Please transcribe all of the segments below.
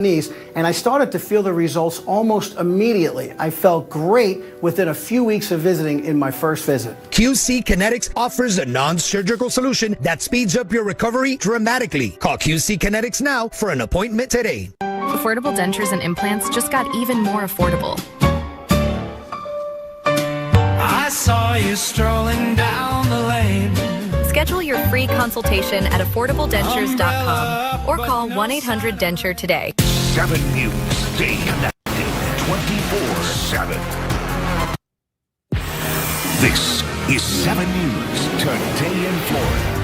and I started to feel the results almost immediately. I felt great within a few weeks of visiting in my first visit. QC Kinetics offers a non-surgical solution that speeds up your recovery dramatically. Call QC Kinetics now for an appointment today. Affordable dentures and implants just got even more affordable. I saw you strolling down the lane. Schedule your free consultation at affordabledentures.com or call 1-800-DENTURE today. 7 News. Stay connected 24/7. This is 7 News Today in Florida.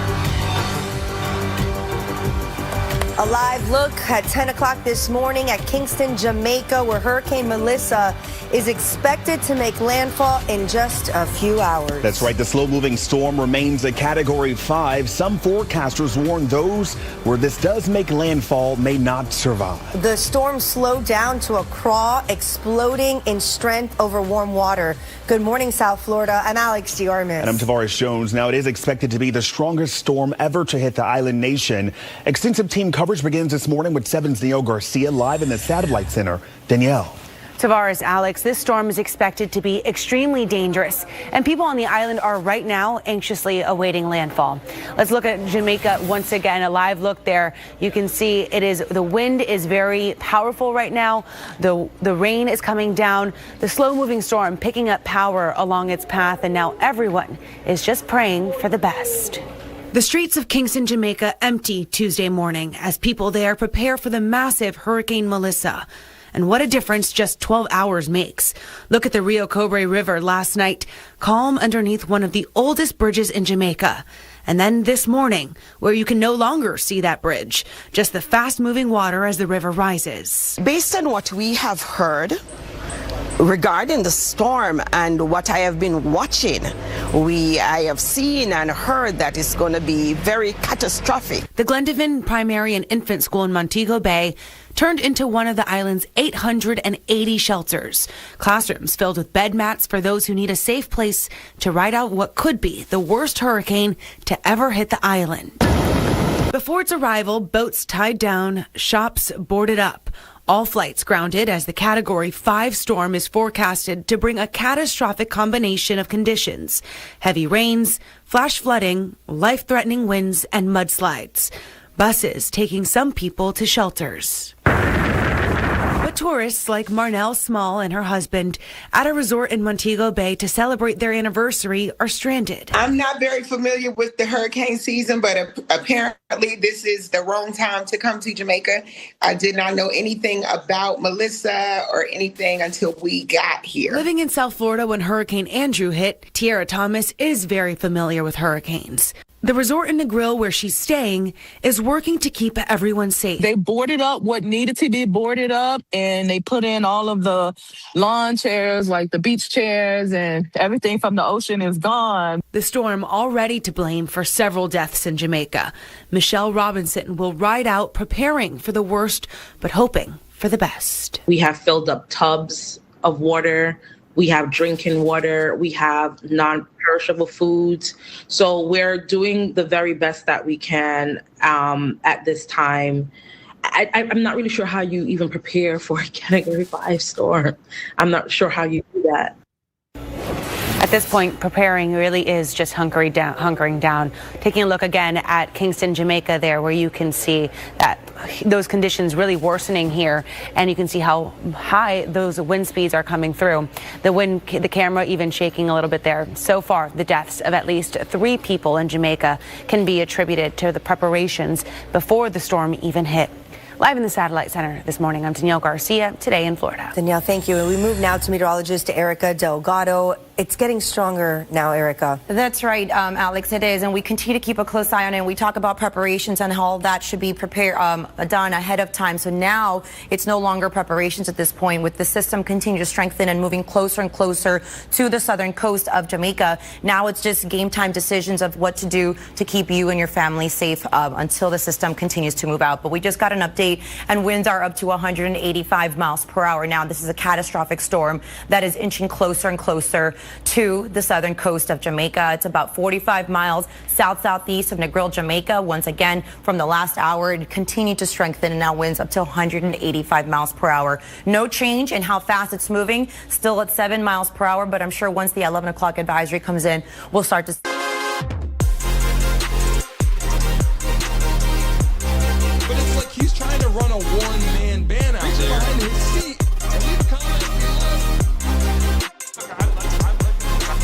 A live look at 10 o'clock this morning at Kingston, Jamaica, where Hurricane Melissa is expected to make landfall in just a few hours. That's right. The slow-moving storm remains a Category 5. Some forecasters warn those where this does make landfall may not survive. The storm slowed down to a crawl, exploding in strength over warm water. Good morning, South Florida. I'm Alex Diarmas. And I'm Tavares Jones. Now, it is expected to be the strongest storm ever to hit the island nation. Extensive team coverage begins this morning with 7's Neil Garcia live in the Satellite Center. Danielle. Tavares, Alex, this storm is expected to be extremely dangerous, and people on the island are right now anxiously awaiting landfall. Let's look at Jamaica once again. A live look there. You can see the wind is very powerful right now. The rain is coming down. The slow-moving storm picking up power along its path, and now everyone is just praying for the best. The streets of Kingston, Jamaica empty Tuesday morning as people there prepare for the massive Hurricane Melissa. And what a difference just 12 hours makes. Look at the Rio Cobre River last night, calm underneath one of the oldest bridges in Jamaica. And then this morning, where you can no longer see that bridge, just the fast-moving water as the river rises. Based on what we have heard regarding the storm and what I have been watching, I have seen and heard that it's going to be very catastrophic. The Glendivin Primary and Infant School in Montego Bay turned into one of the island's 880 shelters. Classrooms filled with bed mats for those who need a safe place to ride out what could be the worst hurricane to ever hit the island. Before its arrival, boats tied down, shops boarded up. All flights grounded as the Category 5 storm is forecasted to bring a catastrophic combination of conditions: heavy rains, flash flooding, life-threatening winds, and mudslides. Buses taking some people to shelters. But tourists like Marnell Small and her husband at a resort in Montego Bay to celebrate their anniversary are stranded. I'm not very familiar with the hurricane season, but apparently this is the wrong time to come to Jamaica. I did not know anything about Melissa or anything until we got here. Living in South Florida when Hurricane Andrew hit, Tiara Thomas is very familiar with hurricanes. The resort and the grill where she's staying is working to keep everyone safe. They boarded up what needed to be boarded up, and they put in all of the lawn chairs, like the beach chairs, and everything from the ocean is gone. The storm already to blame for several deaths in Jamaica. Michelle Robinson will ride out preparing for the worst, but hoping for the best. We have filled up tubs of water. We have drinking water. We have non-perishable foods. So we're doing the very best that we can at this time. I'm not really sure how you even prepare for a Category 5 storm. I'm not sure how you do that. At this point, preparing really is just hunkering down. Taking a look again at Kingston, Jamaica there, where you can see that those conditions really worsening here, and you can see how high those wind speeds are coming through. The camera even shaking a little bit there. So far, the deaths of at least 3 people in Jamaica can be attributed to the preparations before the storm even hit. Live in the Satellite Center this morning, I'm Danielle Garcia, Today in Florida. Danielle, thank you. And we move now to meteorologist Erica Delgado. It's getting stronger now, Erica. That's right, Alex, it is. And we continue to keep a close eye on it. And we talk about preparations and how all that should be done ahead of time. So now it's no longer preparations at this point, with the system continuing to strengthen and moving closer and closer to the southern coast of Jamaica. Now it's just game time decisions of what to do to keep you and your family safe until the system continues to move out. But we just got an update, and winds are up to 185 miles per hour. Now, this is a catastrophic storm that is inching closer and closer to the southern coast of Jamaica. It's about 45 miles south-southeast of Negril, Jamaica. Once again, from the last hour, it continued to strengthen and now winds up to 185 miles per hour. No change in how fast it's moving, still at 7 miles per hour, but I'm sure once the 11 o'clock advisory comes in, we'll start to... He's trying to run a one-man band out there behind his seat. And leave comments below.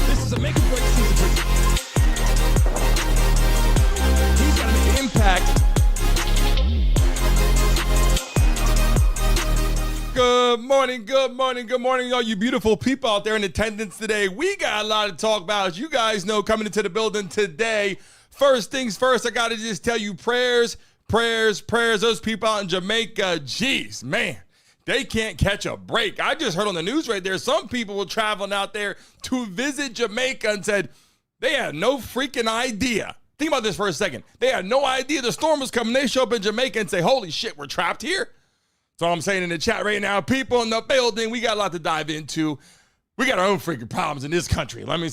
This is a make or break season for you. He's got to make an impact. Good morning, good morning, good morning, all you beautiful people out there in attendance today. We got a lot to talk about. As you guys know, coming into the building today, first things first, I got to just tell you prayers. Those people out in Jamaica, geez, man, they can't catch a break. I just heard on the news right there, some people were traveling out there to visit Jamaica and said they had no freaking idea. Think about this for a second. They had no idea the storm was coming. They show up in Jamaica and say, holy shit, we're trapped here. That's all I'm saying in the chat right now. People in the building, we got a lot to dive into. We got our own freaking problems in this country. Let me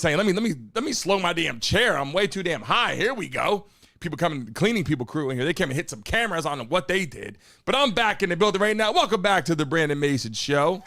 slow my damn chair. I'm way too damn high. Here we go. People coming, cleaning people crew in here. They came and hit some cameras on what they did. But I'm back in the building right now. Welcome back to the Brandon Mason Show.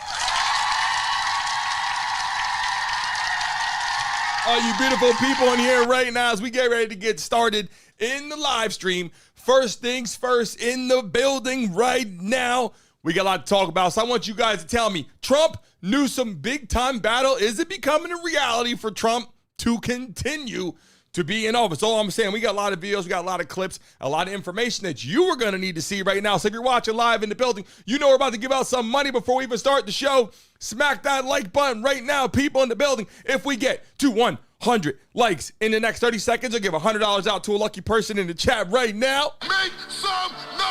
All you beautiful people in here right now as we get ready to get started in the live stream. First things first, in the building right now. We got a lot to talk about, so I want you guys to tell me, Trump, Newsom, big-time battle. Is it becoming a reality for Trump to continue to be in office? All I'm saying, we got a lot of videos, we got a lot of clips, a lot of information that you are going to need to see right now. So if you're watching live in the building, you know we're about to give out some money before we even start the show. Smack that like button right now, people in the building. If we get to 100 likes in the next 30 seconds, I'll give $100 out to a lucky person in the chat right now. Make some noise!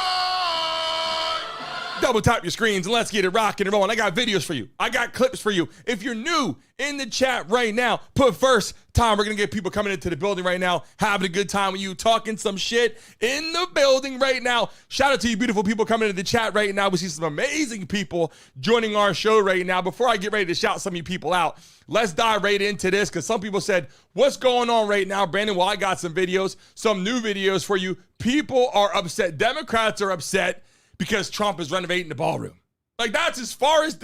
Double tap your screens and let's get it rocking and rolling. I got videos for you. I got clips for you. If you're new in the chat right now, put first time. We're going to get people coming into the building right now, having a good time with you, talking some shit in the building right now. Shout out to you beautiful people coming into the chat right now. We see some amazing people joining our show right now. Before I get ready to shout some of you people out, let's dive right into this because some people said, what's going on right now, Brandon? Well, I got some videos, some new videos for you. People are upset. Democrats are upset because Trump is renovating the ballroom. Like, that's as far as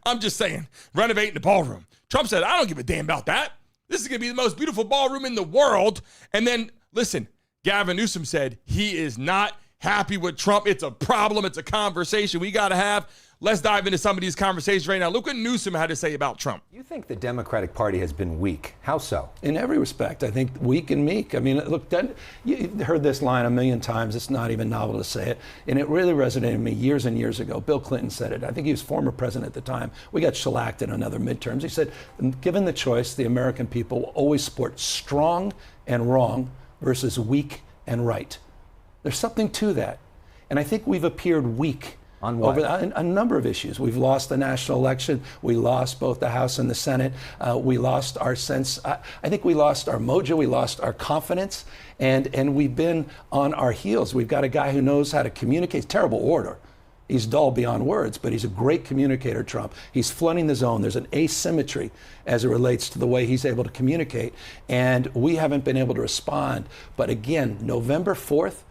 I'm just saying, renovating the ballroom. Trump said, I don't give a damn about that. This is going to be the most beautiful ballroom in the world. And then, listen, Gavin Newsom said he is not happy with Trump. It's a problem. It's a conversation we got to have. Let's dive into some of these conversations right now. Look what Newsom had to say about Trump. You think the Democratic Party has been weak. How so? In every respect, I think weak and meek. I mean, look, you heard this line a million times. It's not even novel to say it. And it really resonated with me years and years ago. Bill Clinton said it. I think he was former president at the time. We got shellacked in another midterms. He said, given the choice, the American people will always support strong and wrong versus weak and right. There's something to that. And I think we've appeared weak. On what? Over a number of issues. We've lost the national election. We lost both the House and the Senate. We lost our sense. I think we lost our mojo. We lost our confidence. And we've been on our heels. We've got a guy who knows how to communicate. Terrible orator. He's dull beyond words, but he's a great communicator, Trump. He's flooding the zone. There's an asymmetry as it relates to the way he's able to communicate. And we haven't been able to respond. But again, November 4th,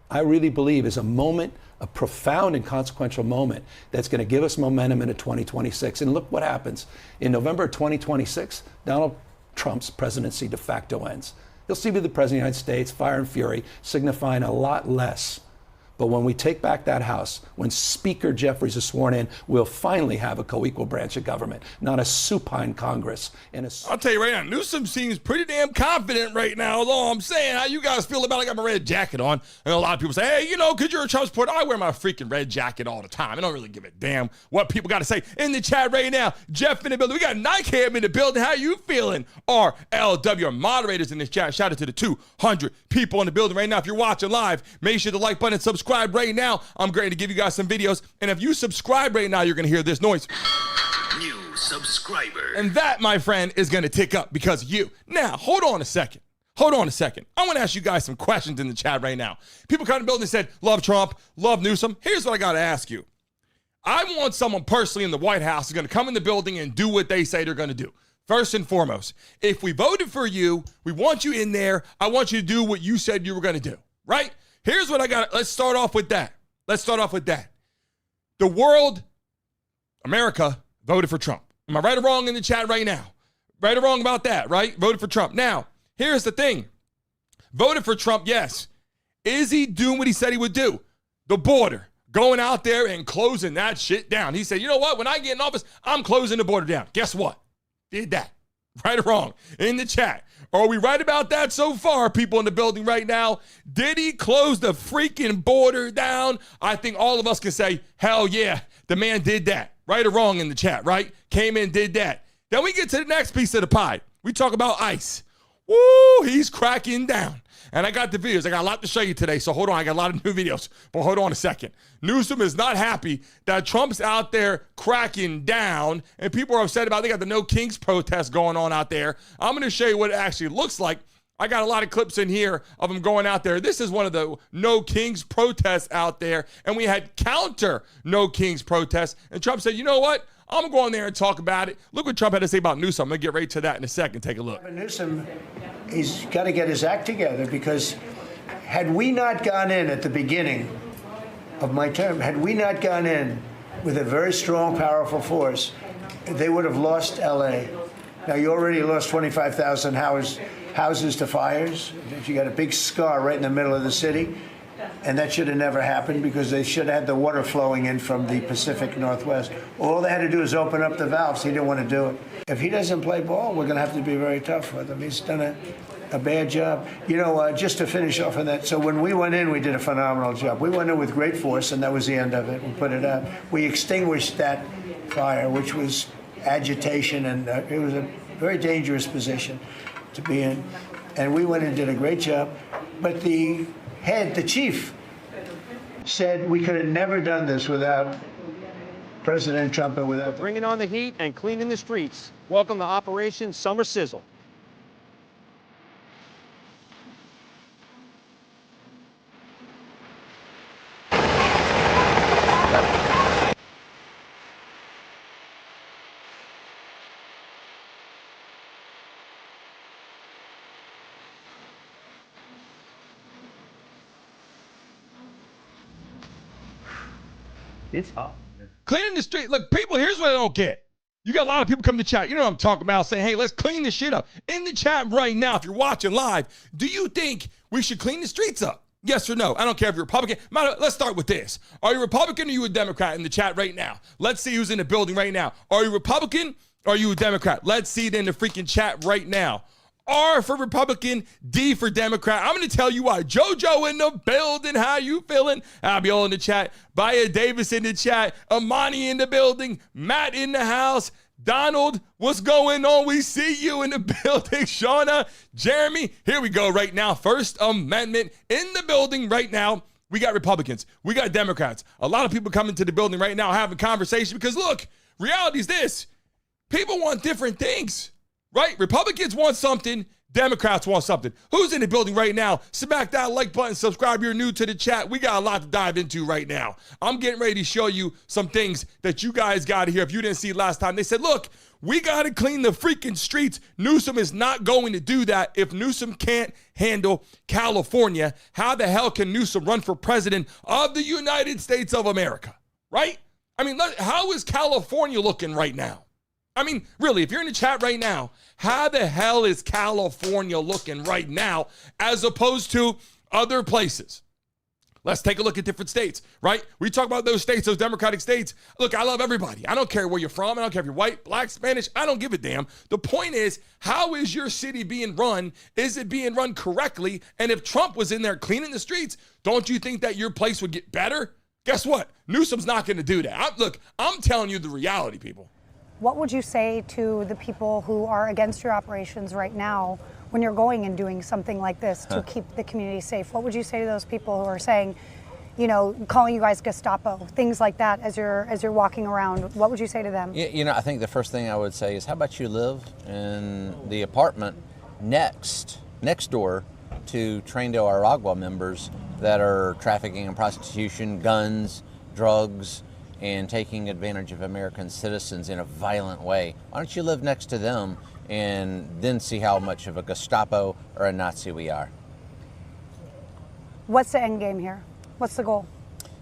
I really believe is a moment, a profound and consequential moment that's going to give us momentum into 2026. And look what happens. In November 2026, Donald Trump's presidency de facto ends. He'll still be the president of the United States, fire and fury, signifying a lot less. But when we take back that House, when Speaker Jeffries is sworn in, we'll finally have a co-equal branch of government, not a supine Congress. I'll tell you right now, Newsom seems pretty damn confident right now. Although I'm saying, how you guys feel about it? I got my red jacket on. And a lot of people say, hey, you know, because you're a Trump supporter, I wear my freaking red jacket all the time. I don't really give a damn what people got to say in the chat right now. Jeff in the building. We got Nightcam in the building. How you feeling? RLW, our moderators in this chat. Shout out to the 200 people in the building right now. If you're watching live, make sure to like button and subscribe right now. I'm going to give you guys some videos. And if you subscribe right now, you're going to hear this noise. New subscriber. And that, my friend, is going to tick up because of you. Now, hold on a second. I want to ask you guys some questions in the chat right now. People come to the building and said, love Trump, love Newsom. Here's what I got to ask you. I want someone personally in the White House who's going to come in the building and do what they say they're going to do. First and foremost, if we voted for you, we want you in there. I want you to do what you said you were going to do, right? Here's what I got. Let's start off with that. The world, America, voted for Trump. Am I right or wrong in the chat right now? Right or wrong about that, right? Voted for Trump. Now, here's the thing. Voted for Trump, yes. Is he doing what he said he would do? The border. Going out there and closing that shit down. He said, you know what? When I get in office, I'm closing the border down. Guess what? Did that. Right or wrong? In the chat. Are we right about that so far, people in the building right now? Did he close the freaking border down? I think all of us can say, hell yeah, the man did that. Right or wrong in the chat, right? Came in, did that. Then we get to the next piece of the pie. We talk about ICE. Woo, he's cracking down. And I got the videos. I got a lot to show you today, so hold on. I got a lot of new videos, but hold on a second. Newsom is not happy that Trump's out there cracking down, and people are upset about it. They got the No Kings protest going on out there. I'm going to show you what it actually looks like. I got a lot of clips in here of them going out there. This is one of the No Kings protests out there, and we had counter No Kings protests, and Trump said, you know what? I'm going to go in there and talk about it. Look what Trump had to say about Newsom. I'm going to get right to that in a second. Take a look. Newsom, he's got to get his act together, because had we not gone in at the beginning of my term, had we not gone in with a very strong, powerful force, they would have lost L.A. Now, you already lost 25,000 houses to fires. You got a big scar right in the middle of the city. And that should have never happened, because they should have had the water flowing in from the Pacific Northwest. All they had to do is open up the valves. He didn't want to do it. If he doesn't play ball, we're going to have to be very tough with him. He's done a bad job. You know, just to finish off on that, so when we went in, we did a phenomenal job. We went in with great force, and that was the end of it. We put it out. We extinguished that fire, which was agitation, and it was a very dangerous position to be in. And we went in and did a great job. But the chief, said we could have never done this without President Trump and without... Bringing on the heat and cleaning the streets. Welcome to Operation Summer Sizzle. It's hot. Cleaning the street. Look, people, here's what I don't get. You got a lot of people come to chat. You know what I'm talking about, saying, hey, let's clean this shit up. In the chat right now, if you're watching live, do you think we should clean the streets up? Yes or no? I don't care if you're Republican. Let's start with this. Are you Republican or are you a Democrat in the chat right now? Let's see who's in the building right now. Are you Republican or are you a Democrat? Let's see it in the freaking chat right now. R for Republican, D for Democrat. I'm going to tell you why. JoJo in the building. How you feeling? Abiel in the chat. Baya Davis in the chat. Amani in the building. Matt in the house. Donald, what's going on? We see you in the building. Shauna, Jeremy, here we go right now. First Amendment in the building right now. We got Republicans. We got Democrats. A lot of people coming to the building right now having conversation because, look, reality is this. People want different things. Right? Republicans want something. Democrats want something. Who's in the building right now? Smack that like button. Subscribe. You're new to the chat. We got a lot to dive into right now. I'm getting ready to show you some things that you guys got to hear. If you didn't see last time, they said, look, we got to clean the freaking streets. Newsom is not going to do that. If Newsom can't handle California, how the hell can Newsom run for president of the United States of America? Right? I mean, how is California looking right now? I mean, really, if you're in the chat right now, how the hell is California looking right now as opposed to other places? Let's take a look at different states, right? We talk about those states, those Democratic states. Look, I love everybody. I don't care where you're from. I don't care if you're white, black, Spanish. I don't give a damn. The point is, how is your city being run? Is it being run correctly? And if Trump was in there cleaning the streets, don't you think that your place would get better? Guess what? Newsom's not going to do that. Look, I'm telling you the reality, people. What would you say to the people who are against your operations right now when you're going and doing something like this to keep the community safe? What would you say to those people who are saying, you know, calling you guys Gestapo, things like that as you're walking around? What would you say to them? You know, I think the first thing I would say is, how about you live in the apartment next door to Trinidad Aragua members that are trafficking and prostitution, guns, drugs, and taking advantage of American citizens in a violent way. Why don't you live next to them and then see how much of a Gestapo or a Nazi we are? What's the end game here? What's the goal?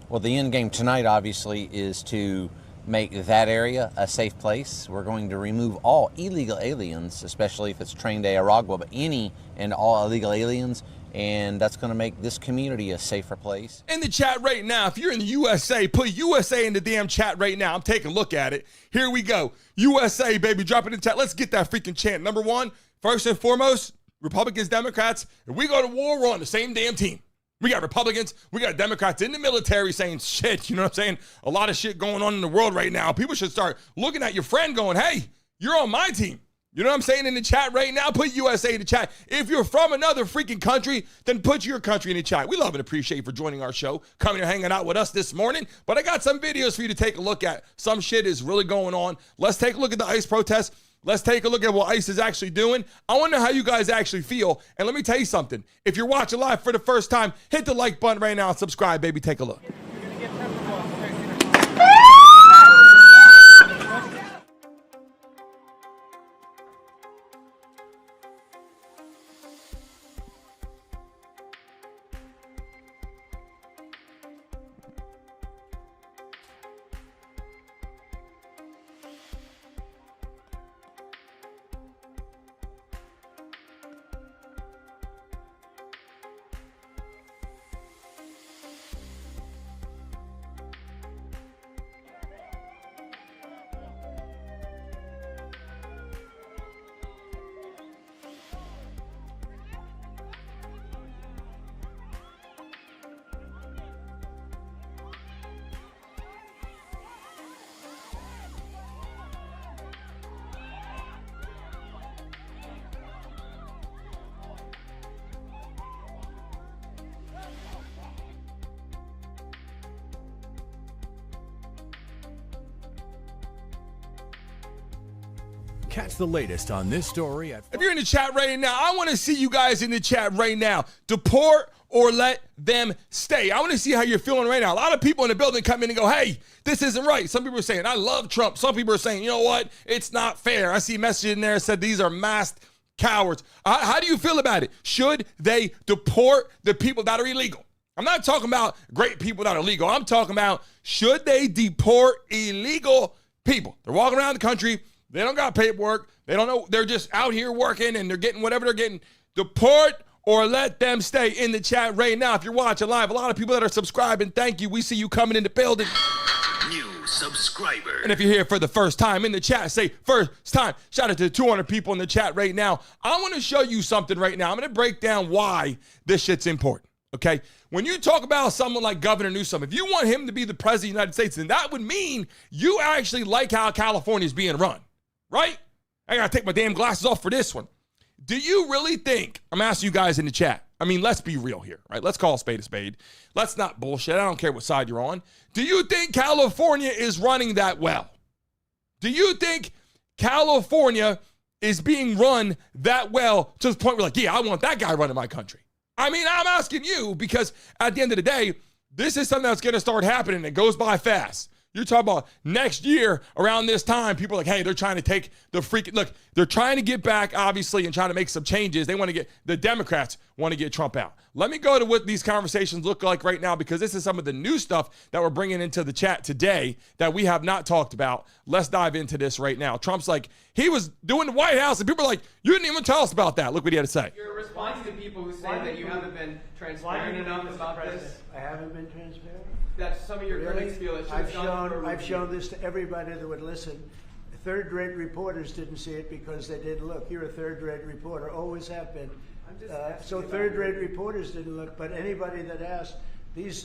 Well, the end game tonight, obviously, is to make that area a safe place. We're going to remove all illegal aliens, especially if it's trained to Aragua, but any and all illegal aliens, and that's going to make this community a safer place. In the chat right now, if you're in the USA, put USA in the damn chat right now. I'm taking a look at it. Here we go. USA, baby, drop it in the chat. Let's get that freaking chant. Number one, first and foremost, Republicans, Democrats, if we go to war, we're on the same damn team. We got Republicans, we got Democrats in the military saying shit, you know what I'm saying? A lot of shit going on in the world right now. People should start looking at your friend going, hey, you're on my team. You know what I'm saying? In the chat right now, put USA in the chat. If you're from another freaking country, then put your country in the chat. We love and appreciate you for joining our show, coming here hanging out with us this morning. But I got some videos for you to take a look at. Some shit is really going on. Let's take a look at the ICE protests. Let's take a look at what ICE is actually doing. I want to know how you guys actually feel. And let me tell you something. If you're watching live for the first time, hit the like button right now and subscribe, baby. Take a look. Catch the latest on this story If you're in the chat right now, I want to see you guys in the chat right now. Deport or let them stay. I want to see how you're feeling right now. A lot of people in the building come in and go, hey, this isn't right. Some people are saying, I love Trump. Some people are saying, you know what? It's not fair. I see a message in there that said these are masked cowards. How do you feel about it? Should they deport the people that are illegal? I'm not talking about great people that are legal. I'm talking about should they deport illegal people? They're walking around the country. They don't got paperwork. They don't know. They're just out here working and they're getting whatever they're getting. Deport or let them stay. In the chat right now. If you're watching live, a lot of people that are subscribing, thank you. We see you coming in the building. New subscriber. And if you're here for the first time in the chat, say first time. Shout out to the 200 people in the chat right now. I want to show you something right now. I'm going to break down why this shit's important. Okay? When you talk about someone like Governor Newsom, if you want him to be the president of the United States, then that would mean you actually like how California is being run. Right? I got to take my damn glasses off for this one. Do you really think, I'm asking you guys in the chat, I mean, let's be real here, right? Let's call a spade a spade. Let's not bullshit. I don't care what side you're on. Do you think California is running that well? Do you think California is being run that well to the point where like, yeah, I want that guy running my country? I mean, I'm asking you because at the end of the day, this is something that's going to start happening. It goes by fast. You're talking about next year around this time, people are like, hey, they're trying to take the freaking, look, they're trying to get back, obviously, and trying to make some changes. They want to get, the Democrats want to get Trump out. Let me go to what these conversations look like right now, because this is some of the new stuff that we're bringing into the chat today that we have not talked about. Let's dive into this right now. Trump's like, he was doing the White House, and people are like, you didn't even tell us about that. Look what he had to say. You're responding to people who say that you haven't been transparent enough about this. I haven't been transparent? That some of your critics feel it should have gone for a I've shown this to everybody that would listen. Third-rate reporters didn't see it because they didn't look. You're a third-rate reporter, always have been. So third-rate reporters didn't look, but anybody that asked, these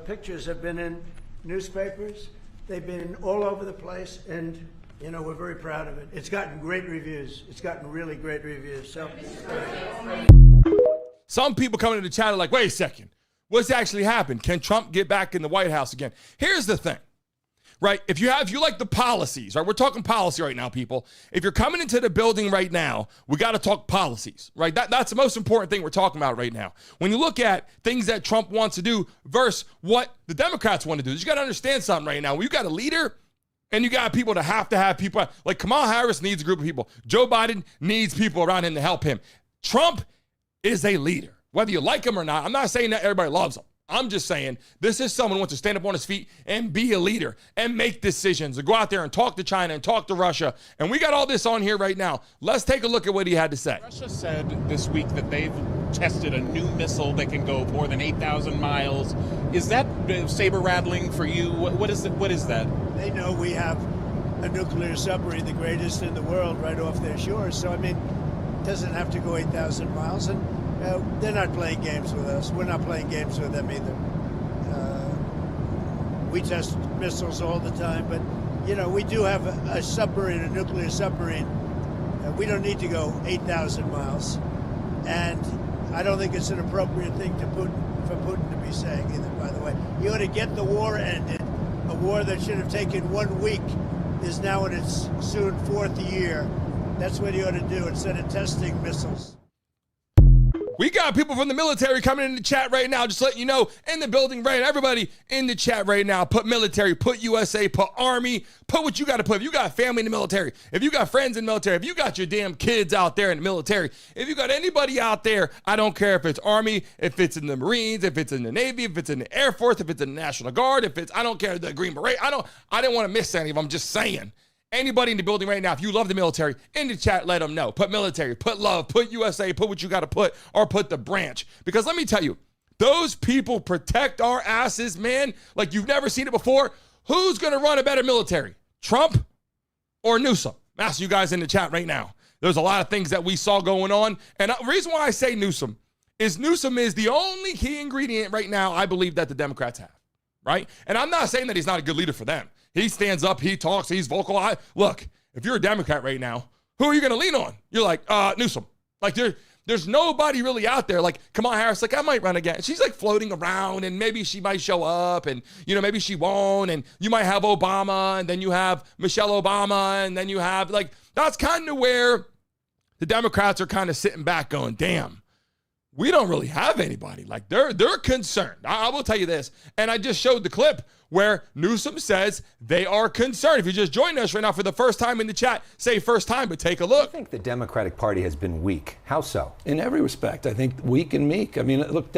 pictures have been in newspapers. They've been all over the place, and you know, we're very proud of it. It's gotten great reviews. It's gotten really great reviews. So, some people coming into the chat are like, wait a second. What's actually happened? Can Trump get back in the White House again? Here's the thing. right? If you like the policies, right? We're talking policy right now, people. If you're coming into the building right now, we got to talk policies, right? That's the most important thing we're talking about right now. When you look at things that Trump wants to do versus what the Democrats want to do, you got to understand something right now. When you got a leader and you got people to have people, like Kamala Harris needs a group of people. Joe Biden needs people around him to help him. Trump is a leader, whether you like him or not. I'm not saying that everybody loves him. I'm just saying this is someone who wants to stand up on his feet and be a leader and make decisions, to go out there and talk to China and talk to Russia. And we got all this on here right now. Let's take a look at what he had to say. Russia said this week that they've tested a new missile that can go more than 8,000 miles. Is that saber rattling for you? What is that? They know we have a nuclear submarine, the greatest in the world, right off their shores. So, I mean, it doesn't have to go 8,000 miles. And they're not playing games with us. We're not playing games with them either. We test missiles all the time, but, you know, we do have a submarine, a nuclear submarine. We don't need to go 8,000 miles. And I don't think it's an appropriate thing for Putin to be saying either, by the way. You ought to get the war ended. A war that should have taken 1 week is now in its soon 4th year. That's what you ought to do instead of testing missiles. We got people from the military coming in the chat right now, just letting you know, in the building right now. Everybody in the chat right now, put military, put USA, put Army, put what you got to put. If you got family in the military, if you got friends in the military, if you got your damn kids out there in the military, if you got anybody out there, I don't care if it's Army, if it's in the Marines, if it's in the Navy, if it's in the Air Force, if it's in the National Guard, I don't care, the Green Beret. I didn't want to miss any of them. I'm just saying. Anybody in the building right now, if you love the military, in the chat, let them know. Put military, put love, put USA, put what you got to put, or put the branch. Because let me tell you, those people protect our asses, man, like you've never seen it before. Who's going to run a better military, Trump or Newsom? I'm asking you guys in the chat right now. There's a lot of things that we saw going on. And the reason why I say Newsom is the only key ingredient right now I believe that the Democrats have, right? And I'm not saying that he's not a good leader for them. He stands up, he talks, he's vocal. Look, if you're a Democrat right now, who are you going to lean on? You're like, Newsom. Like, there's nobody really out there. Like, Kamala Harris, like, I might run again. She's, like, floating around, and maybe she might show up, and, you know, maybe she won't, and you might have Obama, and then you have Michelle Obama, and then you have, like, that's kind of where the Democrats are kind of sitting back going, damn, we don't really have anybody. Like, they're concerned. I will tell you this, and I just showed the clip where Newsom says they are concerned. If you just joined us right now for the first time in the chat, say first time, but take a look. I think the Democratic Party has been weak. How so? In every respect, I think weak and meek. I mean, look,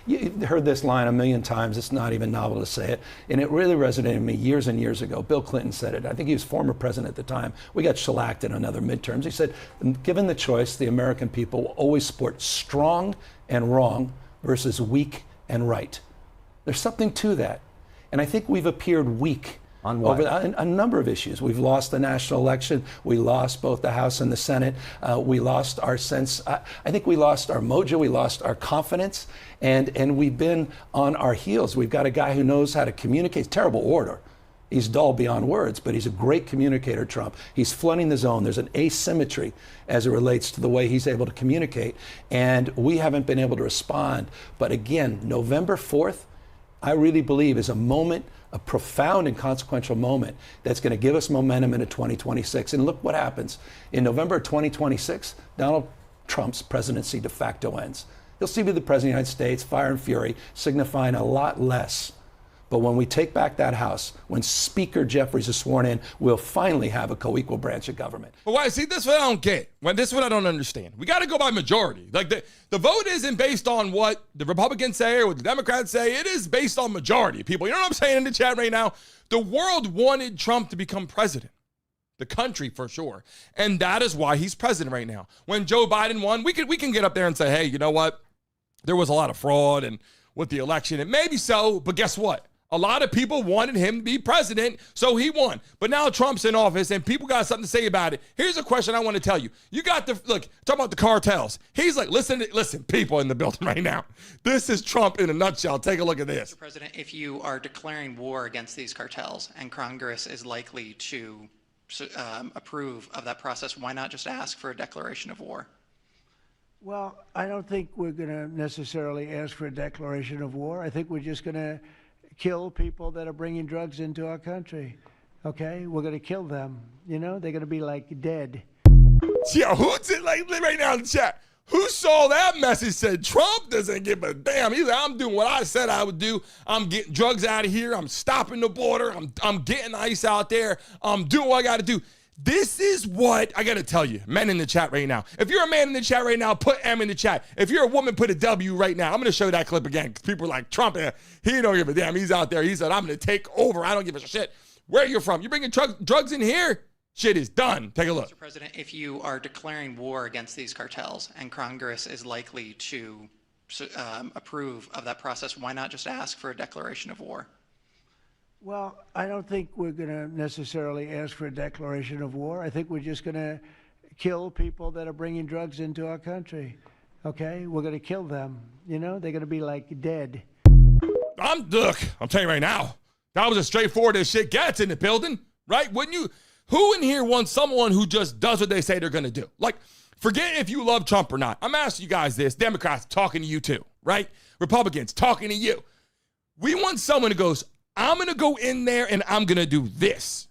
you heard this line a million times. It's not even novel to say it. And it really resonated with me years and years ago. Bill Clinton said it. I think he was former president at the time. We got shellacked in another midterms. He said, given the choice, the American people will always support strong and wrong versus weak and right. There's something to that. And I think we've appeared weak on what? Over a number of issues. We've lost the national election. We lost both the House and the Senate. We lost our sense. I think we lost our mojo. We lost our confidence. And we've been on our heels. We've got a guy who knows how to communicate. Terrible orator. He's dull beyond words, but he's a great communicator, Trump. He's flooding the zone. There's an asymmetry as it relates to the way he's able to communicate. And we haven't been able to respond. But again, November 4th, I really believe is a moment, a profound and consequential moment that's going to give us momentum into 2026. And look what happens. In November 2026, Donald Trump's presidency de facto ends. He'll still be the president of the United States, fire and fury, signifying a lot less. But when we take back that House, when Speaker Jeffries is sworn in, we'll finally have a co-equal branch of government. But why? See, this is what I don't get. This is what I don't understand. We got to go by majority. Like the vote isn't based on what the Republicans say or what the Democrats say. It is based on majority, people. You know what I'm saying in the chat right now? The world wanted Trump to become president. The country, for sure. And that is why he's president right now. When Joe Biden won, we can get up there and say, hey, you know what? There was a lot of fraud and with the election. And maybe so, but guess what? A lot of people wanted him to be president, so he won. But now Trump's in office, and people got something to say about it. Here's a question I want to tell you. You got talk about the cartels. He's like, listen, people in the building right now. This is Trump in a nutshell. Take a look at this. Mr. President, if you are declaring war against these cartels and Congress is likely to approve of that process, why not just ask for a declaration of war? Well, I don't think we're going to necessarily ask for a declaration of war. I think we're just going to kill people that are bringing drugs into our country. Okay, we're going to kill them. You know, they're going to be like dead. Yeah, who's it like right now in the chat? Who saw that message said Trump doesn't give a damn? He's like, I'm doing what I said I would do. I'm getting drugs out of here. I'm stopping the border. I'm getting ICE out there. I'm doing what I got to do. This is what I got to tell you, men in the chat right now. If you're a man in the chat right now, put M in the chat. If you're a woman, put a W right now. I'm going to show that clip again because people are like, Trump, he don't give a damn. He's out there. He said, I'm going to take over. I don't give a shit where you're from. You're bringing drugs in here? Shit is done. Take a look. Mr. President, if you are declaring war against these cartels and Congress is likely to approve of that process, why not just ask for a declaration of war? Well, I don't think we're going to necessarily ask for a declaration of war. I think we're just going to kill people that are bringing drugs into our country. Okay? We're going to kill them. You know, they're going to be like dead. Look, I'm telling you right now, that was as straightforward as shit gets in the building, right? Wouldn't you? Who in here wants someone who just does what they say they're going to do? Like, forget if you love Trump or not. I'm asking you guys this. Democrats talking to you too, right? Republicans talking to you. We want someone who goes, I'm going to go in there and I'm going to do this.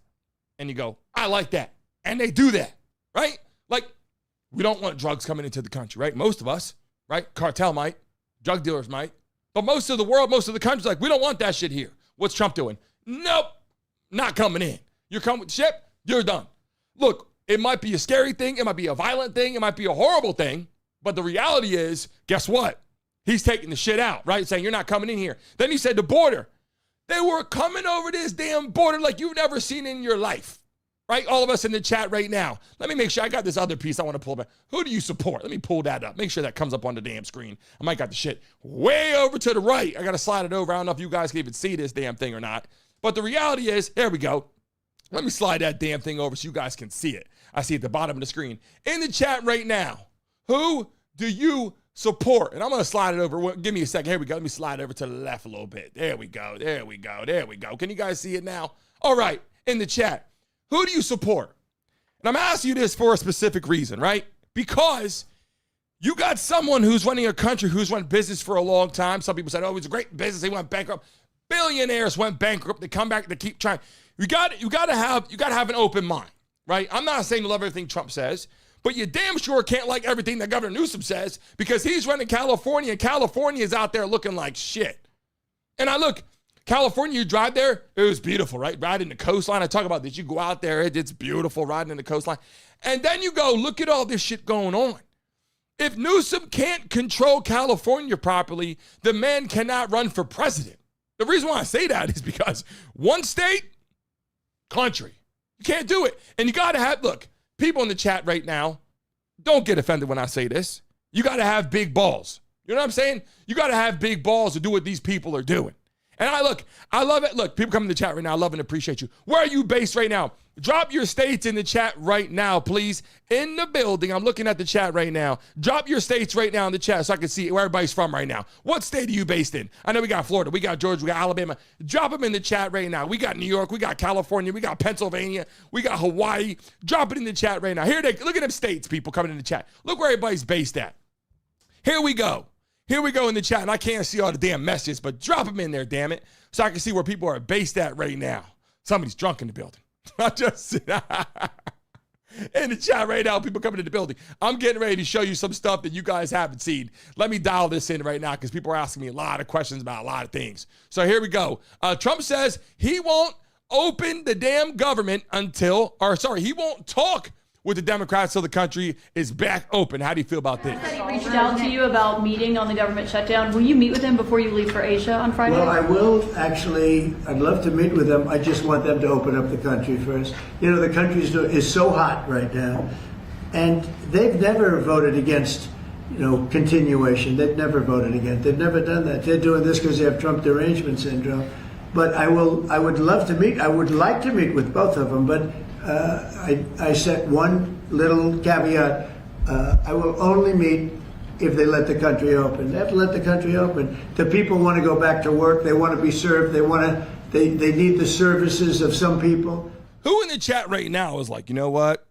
And you go, I like that. And they do that, right? Like, we don't want drugs coming into the country, right? Most of us, right? Cartel might, drug dealers might. But most of the world, most of the country's like, we don't want that shit here. What's Trump doing? Nope, not coming in. You're coming with shit, you're done. Look, it might be a scary thing. It might be a violent thing. It might be a horrible thing. But the reality is, guess what? He's taking the shit out, right? Saying, you're not coming in here. Then he said the border. They were coming over this damn border like you've never seen in your life, right? All of us in the chat right now. Let me make sure. I got this other piece I want to pull back. Who do you support? Let me pull that up. Make sure that comes up on the damn screen. I might got the shit way over to the right. I got to slide it over. I don't know if you guys can even see this damn thing or not. But the reality is, there we go. Let me slide that damn thing over so you guys can see it. I see it at the bottom of the screen. In the chat right now, who do you support? And I'm going to slide it over. Give me a second. Here we go. Let me slide over to the left a little bit. There we go. There we go. There we go. Can you guys see it now? All right. In the chat, who do you support? And I'm asking you this for a specific reason, right? Because you got someone who's running a country who's run business for a long time. Some people said, oh, it was a great business. They went bankrupt. Billionaires went bankrupt. They come back. They keep trying. You got to have an open mind, right? I'm not saying to love everything Trump says, but you damn sure can't like everything that Governor Newsom says because he's running California, and California is out there looking like shit. And I look, California, you drive there, it was beautiful, right? Riding the coastline. I talk about this. You go out there, it's beautiful riding in the coastline. And then you go, look at all this shit going on. If Newsom can't control California properly, the man cannot run for president. The reason why I say that is because one state, country. You can't do it. And you got to have, look, people in the chat right now, don't get offended when I say this. You got to have big balls. You know what I'm saying? You got to have big balls to do what these people are doing. And I love it. Look, people come in the chat right now. I love and appreciate you. Where are you based right now? Drop your states in the chat right now, please. In the building, I'm looking at the chat right now. Drop your states right now in the chat so I can see where everybody's from right now. What state are you based in? I know we got Florida, we got Georgia, we got Alabama. Drop them in the chat right now. We got New York, we got California, we got Pennsylvania, we got Hawaii. Drop it in the chat right now. Look at them states, people coming in the chat. Look where everybody's based at. Here we go. Here we go in the chat, and I can't see all the damn messages, but drop them in there, damn it, so I can see where people are based at right now. Somebody's drunk in the building. I just in the chat right now, people coming in the building. I'm getting ready to show you some stuff that you guys haven't seen. Let me dial this in right now because people are asking me a lot of questions about a lot of things. So here we go. Trump says he won't open the damn government he won't talk with the Democrats till the country is back open. How do you feel about this? He reached out to you about meeting on the government shutdown. Will you meet with him before you leave for Asia on Friday? Well, I will actually. I'd love to meet with them. I just want them to open up the country first. You know, the country is so hot right now, and they've never voted against, continuation. They've never voted against. They've never done that. They're doing this because they have Trump derangement syndrome. But I would love to meet. I would like to meet with both of them, but I set one little caveat. I will only meet if they let the country open. They have to let the country open. The people want to go back to work. They want to be served. They need the services of some people. Who in the chat right now is like, you know what?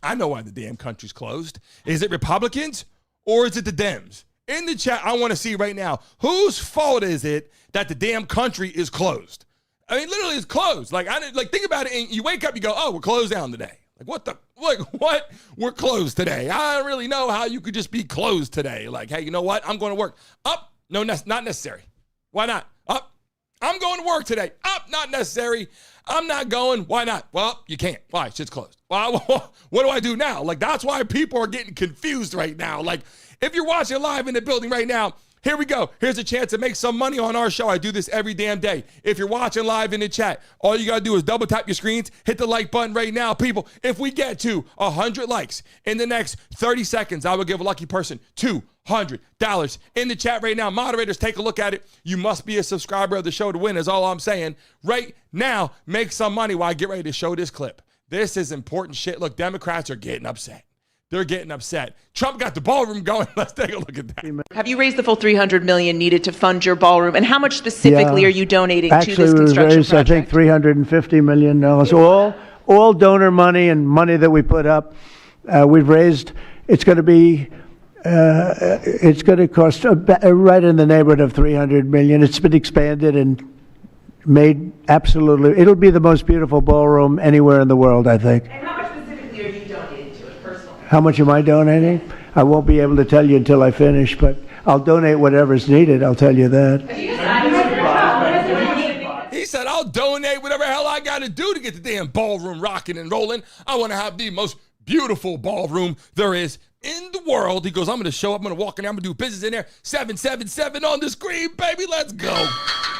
I know why the damn country's closed. Is it Republicans or is it the Dems? In the chat, I want to see right now, whose fault is it that the damn country is closed? I mean, literally, it's closed. Like, think about it, and you wake up, you go, oh, we're closed down today. What? We're closed today. I don't really know how you could just be closed today. Like, hey, you know what? I'm going to work. Up? No, not necessary. Why not? Up? I'm going to work today. Up? Not necessary. I'm not going. Why not? Well, you can't. Why? Shit's closed. Well, what do I do now? Like, that's why people are getting confused right now. Like, if you're watching live in the building right now, here we go. Here's a chance to make some money on our show. I do this every damn day. If you're watching live in the chat, all you got to do is double tap your screens, hit the like button right now. People, if we get to 100 likes in the next 30 seconds, I will give a lucky person $200 in the chat right now. Moderators, take a look at it. You must be a subscriber of the show to win is all I'm saying. Right now, make some money while I get ready to show this clip. This is important shit. Look, Democrats are getting upset. They're getting upset. Trump got the ballroom going. Let's take a look at that. Have you raised the full $300 million needed to fund your ballroom? And how much specifically are you donating to this construction raised, project? I think $350 million. All donor money and money that we put up. We've raised. It's going to be. It's going to cost right in the neighborhood of $300 million. It's been expanded and made absolutely. It'll be the most beautiful ballroom anywhere in the world, I think. And how much specifically are you donating to it personally? How much am I donating? I won't be able to tell you until I finish, but I'll donate whatever's needed. I'll tell you that. He said, I'll donate whatever hell I got to do to get the damn ballroom rocking and rolling. I want to have the most beautiful ballroom there is in the world. He goes, I'm going to show up. I'm going to walk in there. I'm going to do business in there. 777 on the screen, baby. Let's go.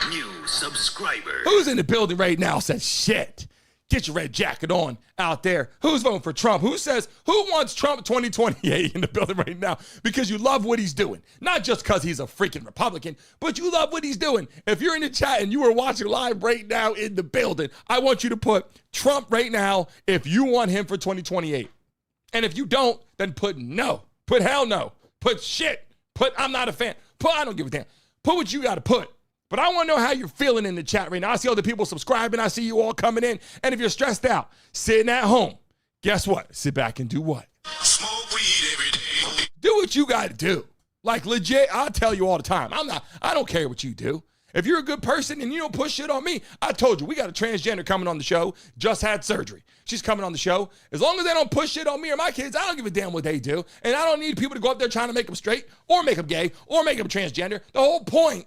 New subscriber. Who's in the building right now says, shit, get your red jacket on out there. Who's voting for Trump? Who wants Trump 2028 in the building right now? Because you love what he's doing. Not just because he's a freaking Republican, but you love what he's doing. If you're in the chat and you are watching live right now in the building, I want you to put Trump right now if you want him for 2028. And if you don't, then put no. Put hell no. Put shit. Put I'm not a fan. Put I don't give a damn. Put what you got to put. But I want to know how you're feeling in the chat right now. I see other people subscribing. I see you all coming in. And if you're stressed out, sitting at home, guess what? Sit back and do what? Smoke weed every day. Do what you got to do. Like legit, I'll tell you all the time. I don't care what you do. If you're a good person and you don't push shit on me, I told you, we got a transgender coming on the show, just had surgery. She's coming on the show. As long as they don't push shit on me or my kids, I don't give a damn what they do. And I don't need people to go up there trying to make them straight or make them gay or make them transgender. The whole point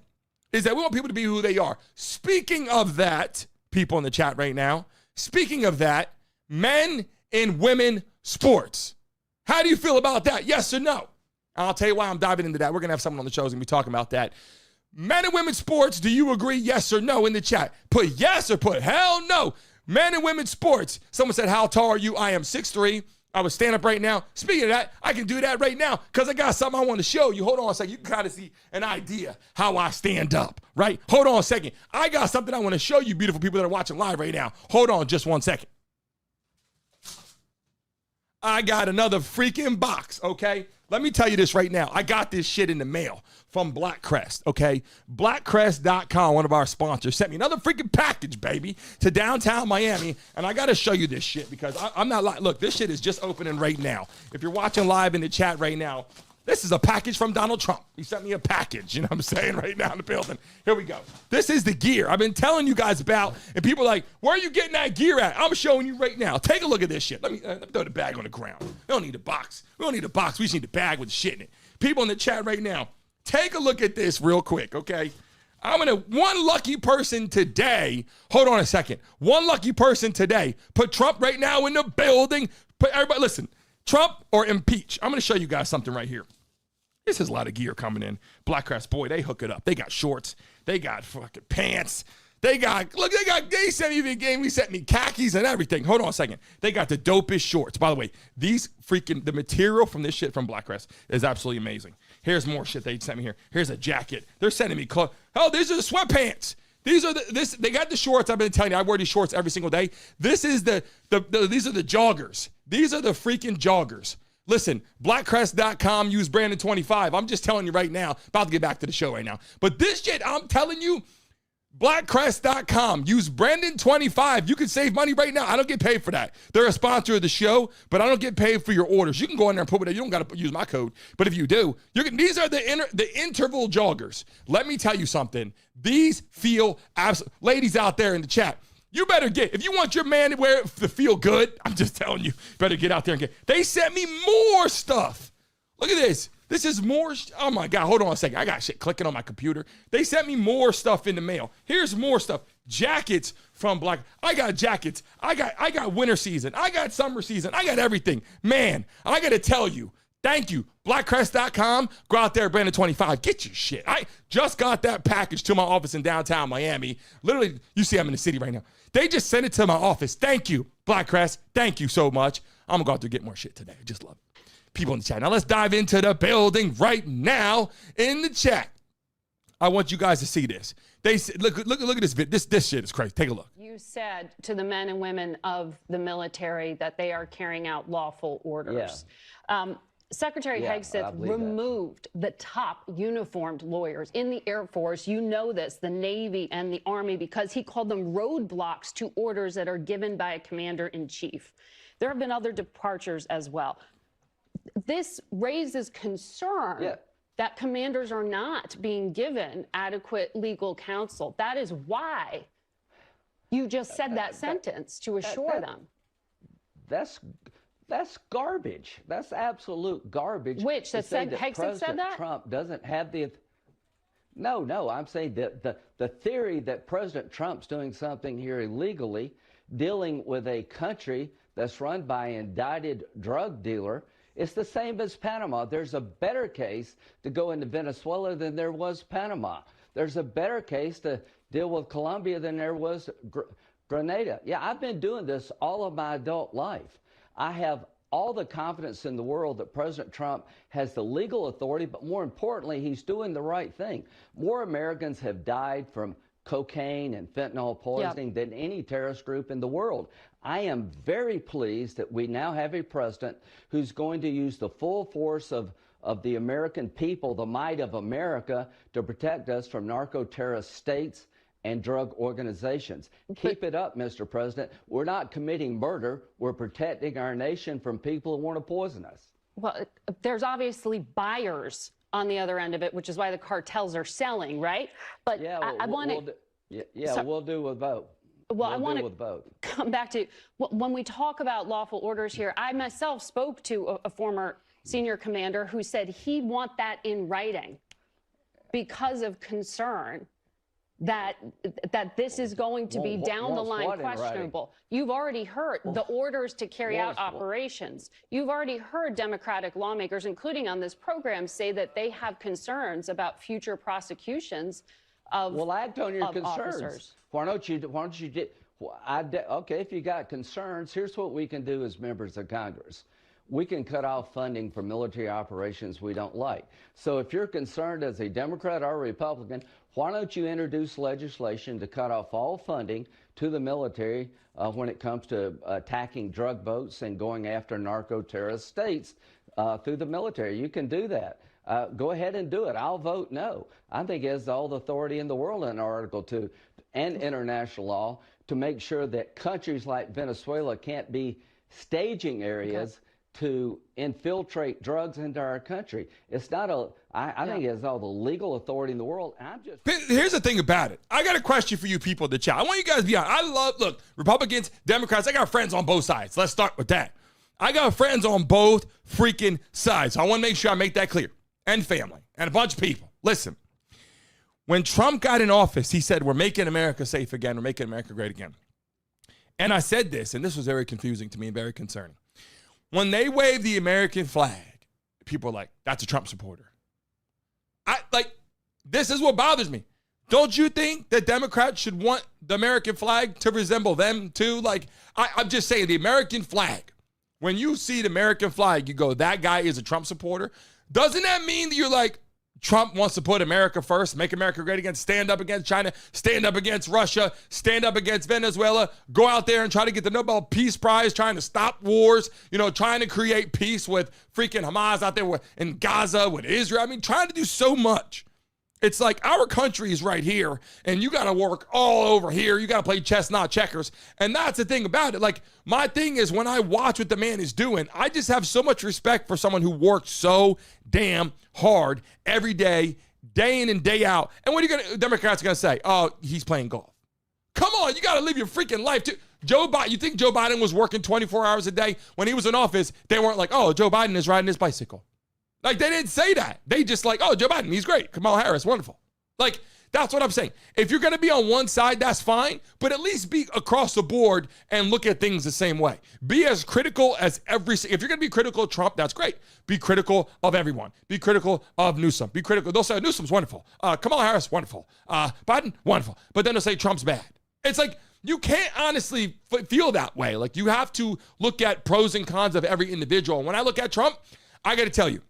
is that we want people to be who they are. Speaking of that, people in the chat right now, speaking of that, men and women sports. How do you feel about that? Yes or no? I'll tell you why I'm diving into that. We're going to have someone on the show who's going to be talking about that. Men and women sports, do you agree, yes or no in the chat? Put yes or put hell no. Men and women sports. Someone said, how tall are you? I am 6'3". I would stand up right now. Speaking of that, I can do that right now because I got something I want to show you. Hold on a second. You can kind of see an idea how I stand up, right? Hold on a second. I got something I want to show you, beautiful people that are watching live right now. Hold on just 1 second. I got another freaking box, okay? Let me tell you this right now. I got this shit in the mail from Blackcrest, okay? Blackcrest.com, one of our sponsors, sent me another freaking package, baby, to downtown Miami, and I got to show you this shit because I'm not lying. Look, this shit is just opening right now. If you're watching live in the chat right now, this is a package from Donald Trump. He sent me a package, you know what I'm saying, right now in the building. Here we go. This is the gear I've been telling you guys about, and people are like, where are you getting that gear at? I'm showing you right now. Take a look at this shit. Let me throw the bag on the ground. We don't need a box. We don't need a box. We just need a bag with shit in it. People in the chat right now, take a look at this real quick, okay? One lucky person today, hold on a second. One lucky person today, put Trump right now in the building. Put everybody, listen, Trump or impeach. I'm going to show you guys something right here. This is a lot of gear coming in. Blackcrest, boy, they hook it up. They got shorts. They got fucking pants. They sent me the game. We sent me khakis and everything. Hold on a second. They got the dopest shorts. By the way, the material from this shit from Blackcrest is absolutely amazing. Here's more shit they sent me here. Here's a jacket. They're sending me clothes. Oh, these are the sweatpants. They got the shorts. I've been telling you, I wear these shorts every single day. These are the joggers. These are the freaking joggers. Listen, blackcrest.com, use Brandon25. I'm just telling you right now, about to get back to the show right now. But this shit, I'm telling you, Blackcrest.com. Use Brandon25. You can save money right now. I don't get paid for that. They're a sponsor of the show, but I don't get paid for your orders. You can go in there and put it. You don't got to use my code, but if you do, these are the interval joggers. Let me tell you something. These feel absolute. Ladies out there in the chat, you better get, if you want your man to feel good, I'm just telling you, better get out there and get. They sent me more stuff. Look at this. This is more. Oh my God. Hold on a second. I got shit clicking on my computer. They sent me more stuff in the mail. Here's more stuff. Jackets from Black. I got jackets. I got winter season. I got summer season. I got everything. Man, I got to tell you, thank you. Blackcrest.com. Go out there, Brandon25. Get your shit. I just got that package to my office in downtown Miami. Literally, you see I'm in the city right now. They just sent it to my office. Thank you, Blackcrest. Thank you so much. I'm going to go out there and get more shit today. I just love it. People in the chat. Now let's dive into the building right now in the chat. I want you guys to see this. They look at this bit. This shit is crazy. Take a look. You said to the men and women of the military that they are carrying out lawful orders. Yeah. Secretary Hegseth removed the top uniformed lawyers in the Air Force. You know this, the Navy and the Army, because he called them roadblocks to orders that are given by a commander-in-chief. There have been other departures as well. This raises concern that commanders are not being given adequate legal counsel. That is why you just said that sentence to assure them. That's garbage. That's absolute garbage. Which that said Hegseth said that? Trump doesn't have the. No. I'm saying that the theory that President Trump's doing something here illegally, dealing with a country that's run by an indicted drug dealer. It's the same as Panama. There's a better case to go into Venezuela than there was Panama. There's a better case to deal with Colombia than there was Grenada. Yeah, I've been doing this all of my adult life. I have all the confidence in the world that President Trump has the legal authority, but more importantly, he's doing the right thing. More Americans have died from cocaine and fentanyl poisoning than any terrorist group in the world. I am very pleased that we now have a president who's going to use the full force of the American people, the might of America, to protect us from narco-terrorist states and drug organizations. Keep it up, Mr. President. We're not committing murder. We're protecting our nation from people who want to poison us. Well, there's obviously buyers on the other end of it, which is why the cartels are selling, right? But yeah, I want to... we'll do with both. Well, I want to come back to when we talk about lawful orders here. I myself spoke to a former senior commander who said he'd want that in writing because of concern that this is going to be down the line questionable. You've already heard the orders to carry out operations. You've already heard Democratic lawmakers, including on this program, say that they have concerns about future prosecutions of act on your concerns. Officers. Why don't you okay, if you got concerns, here's what we can do as members of Congress. We can cut off funding for military operations we don't like. So if you're concerned as a Democrat or a Republican, why don't you introduce legislation to cut off all funding to the military when it comes to attacking drug boats and going after narco-terrorist states through the military? You can do that. Go ahead and do it. I'll vote no. I think it has all the authority in the world in Article 2 and international law to make sure that countries like Venezuela can't be staging areas to infiltrate drugs into our country. It's not I think it has all the legal authority in the world. Here's the thing about it. I got a question for you people in the chat. I want you guys to be honest. Look, Republicans, Democrats, I got friends on both sides. Let's start with that. I got friends on both freaking sides. So I want to make sure I make that clear. And family and a bunch of people. Listen, when Trump got in office, he said, we're making America safe again. We're making America great again. And I said this, and this was very confusing to me and very concerning. When they waved the American flag, people were like, that's a Trump supporter. This is what bothers me. Don't you think that Democrats should want the American flag to resemble them too? I'm just saying, the American flag, when you see the American flag, you go, that guy is a Trump supporter. Doesn't that mean that you're like, Trump wants to put America first, make America great again, stand up against China, stand up against Russia, stand up against Venezuela, go out there and try to get the Nobel Peace Prize, trying to stop wars, trying to create peace with freaking Hamas out there in Gaza, with Israel. I mean, trying to do so much. It's like our country is right here, and you got to work all over here. You got to play chess, not checkers. And that's the thing about it. Like, my thing is when I watch what the man is doing, I just have so much respect for someone who works so damn hard every day in and day out. And what are Democrats going to say? Oh, he's playing golf. Come on, you got to live your freaking life too. Joe Biden, you think Joe Biden was working 24 hours a day? When he was in office, they weren't like, oh, Joe Biden is riding his bicycle. Like, they didn't say that. They just like, oh, Joe Biden, he's great. Kamala Harris, wonderful. Like, that's what I'm saying. If you're going to be on one side, that's fine, but at least be across the board and look at things the same way. Be as critical as if you're going to be critical of Trump, that's great. Be critical of everyone. Be critical of Newsom. Be critical. They'll say Newsom's wonderful. Kamala Harris, wonderful. Biden, wonderful. But then they'll say Trump's bad. It's like, you can't honestly feel that way. Like, you have to look at pros and cons of every individual. When I look at Trump, I got to tell you,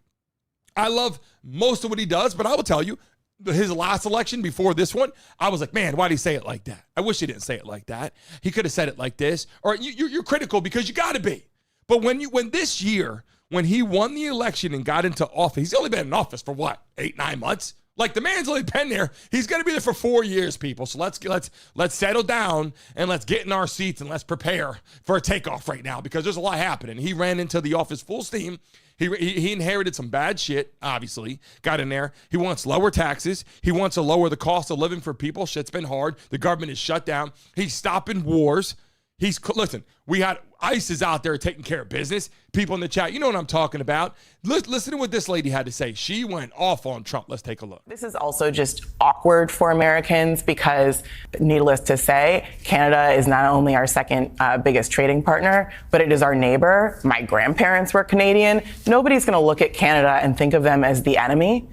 I love most of what he does, but I will tell you, his last election before this one, I was like, man, why did he say it like that? I wish he didn't say it like that. He could have said it like this. Or you're critical because you got to be. But when this year, when he won the election and got into office, he's only been in office for what, 8-9 months? Like, the man's only been there. He's going to be there for 4 years, people. So let's settle down and let's get in our seats and let's prepare for a takeoff right now, because there's a lot happening. He ran into the office full steam. He inherited some bad shit, obviously. Got in there. He wants lower taxes. He wants to lower the cost of living for people. Shit's been hard. The government is shut down. He's stopping wars. Listen, we had ICE out there taking care of business. People in the chat, you know what I'm talking about. Listen to what this lady had to say. She went off on Trump. Let's take a look. This is also just awkward for Americans because, needless to say, Canada is not only our second biggest trading partner, but it is our neighbor. My grandparents were Canadian. Nobody's going to look at Canada and think of them as the enemy.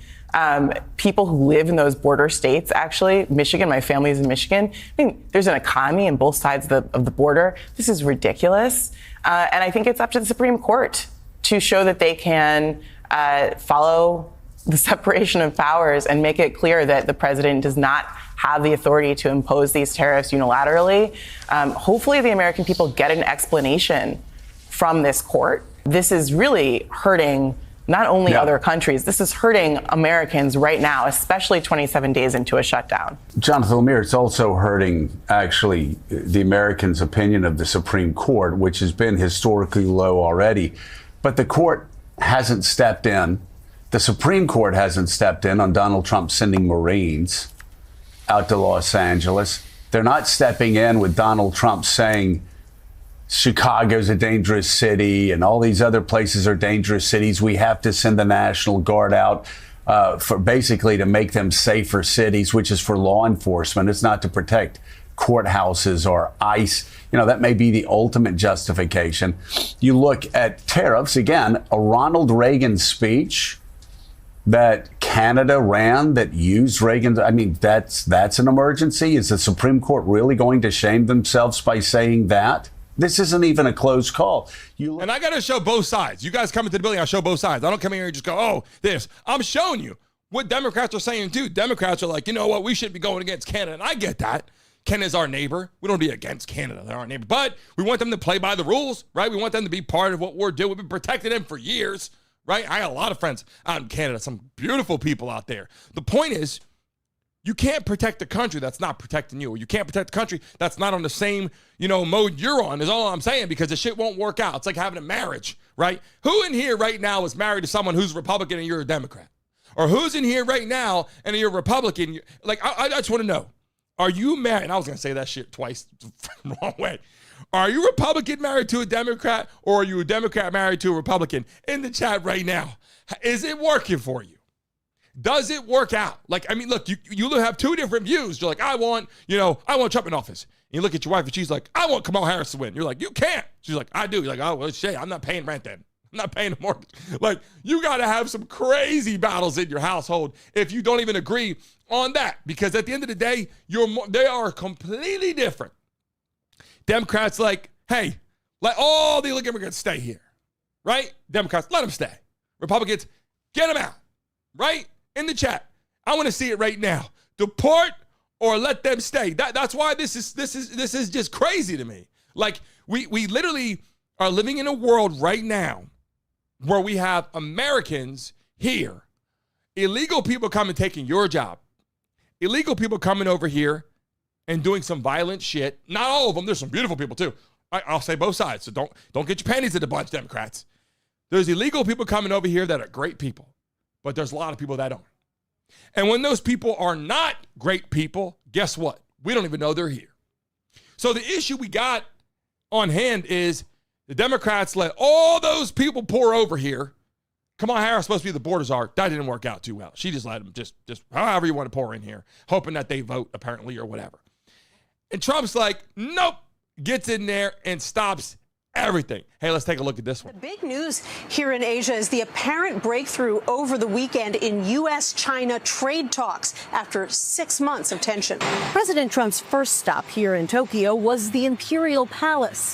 People who live in those border states, actually, Michigan, my family is in Michigan. I mean, there's an economy on both sides of the border. This is ridiculous. And I think it's up to the Supreme Court to show that they can follow the separation of powers and make it clear that the president does not have the authority to impose these tariffs unilaterally. Hopefully the American people get an explanation from this court. This is really hurting not only other countries, this is hurting Americans right now, especially 27 days into a shutdown. Jonathan Lemire, it's also hurting, actually, the Americans' opinion of the Supreme Court, which has been historically low already. But the court hasn't stepped in. The Supreme Court hasn't stepped in on Donald Trump sending Marines out to Los Angeles. They're not stepping in with Donald Trump saying Chicago's a dangerous city and all these other places are dangerous cities. We have to send the National Guard out for basically to make them safer cities, which is for law enforcement. It's not to protect courthouses or ICE. You know, that may be the ultimate justification. You look at tariffs, again, a Ronald Reagan speech that Canada ran that used Reagan. I mean, that's an emergency. Is the Supreme Court really going to shame themselves by saying that? This isn't even a close call. And I got to show both sides. You guys come into the building, I show both sides. I don't come here and just go, oh, this. I'm showing you what Democrats are saying, too. Democrats are like, you know what, we shouldn't be going against Canada. And I get that. Canada's our neighbor. We don't be against Canada. They're our neighbor. But we want them to play by the rules, right? We want them to be part of what we're doing. We've been protecting them for years, right? I got a lot of friends out in Canada, some beautiful people out there. The point is, you can't protect the country that's not protecting you. Or you can't protect the country that's not on the same, mode you're on, is all I'm saying, because the shit won't work out. It's like having a marriage, right? Who in here right now is married to someone who's Republican and you're a Democrat? Or who's in here right now and you're a Republican? I just want to know, are you married? And I was going to say that shit twice the wrong way. Are you Republican married to a Democrat, or are you a Democrat married to a Republican? In the chat right now, is it working for you? Does it work out? Like, I mean, look, you have two different views. You're like, I want Trump in office. And you look at your wife and she's like, I want Kamala Harris to win. You're like, you can't. She's like, I do. You're like, oh, well, shit, I'm not paying rent then. I'm not paying a mortgage. Like, you got to have some crazy battles in your household if you don't even agree on that. Because at the end of the day, they are completely different. Democrats like, hey, let all the illegal immigrants stay here, right? Democrats, let them stay. Republicans, get them out, right? In the chat, I want to see it right now. Deport or let them stay. That's why this is just crazy to me. Like, we literally are living in a world right now where we have Americans here, illegal people coming taking your job, illegal people coming over here and doing some violent shit. Not all of them. There's some beautiful people too. I'll say both sides. So don't get your panties in a bunch, Democrats. There's illegal people coming over here that are great people, but there's a lot of people that aren't. And when those people are not great people, guess what? We don't even know they're here. So the issue we got on hand is the Democrats let all those people pour over here. Kamala Harris was supposed to be the border czar. That didn't work out too well. She just let them just however you want to pour in here, hoping that they vote apparently or whatever. And Trump's like, nope, gets in there and stops everything. Hey, let's take a look at this one. The big news here in Asia is the apparent breakthrough over the weekend in U.S.-China trade talks after 6 months of tension. President Trump's first stop here in Tokyo was the Imperial Palace,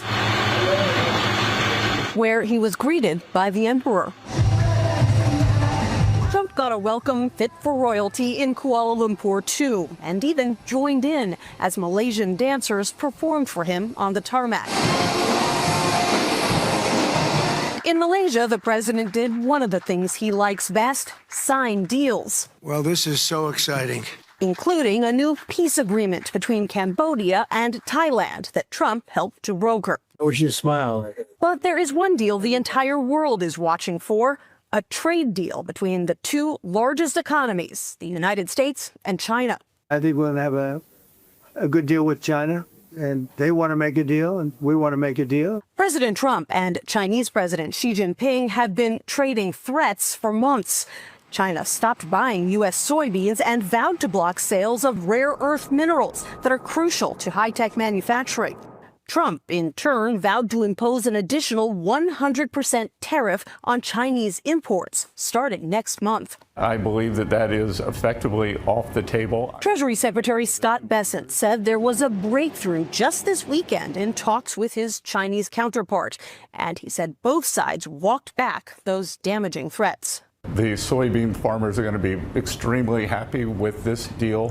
where he was greeted by the emperor. Trump got a welcome fit for royalty in Kuala Lumpur, too, and even joined in as Malaysian dancers performed for him on the tarmac. In Malaysia, the president did one of the things he likes best, sign deals. Well, this is so exciting. Including a new peace agreement between Cambodia and Thailand that Trump helped to broker. I wish you smile. But there is one deal the entire world is watching for, a trade deal between the two largest economies, the United States and China. I think we'll have a good deal with China, and they want to make a deal, and we want to make a deal. President Trump and Chinese President Xi Jinping have been trading threats for months. China stopped buying U.S. soybeans and vowed to block sales of rare earth minerals that are crucial to high-tech manufacturing. Trump, in turn, vowed to impose an additional 100% tariff on Chinese imports starting next month. I believe that is effectively off the table. Treasury Secretary Scott Bessent said there was a breakthrough just this weekend in talks with his Chinese counterpart, and he said both sides walked back those damaging threats. The soybean farmers are going to be extremely happy with this deal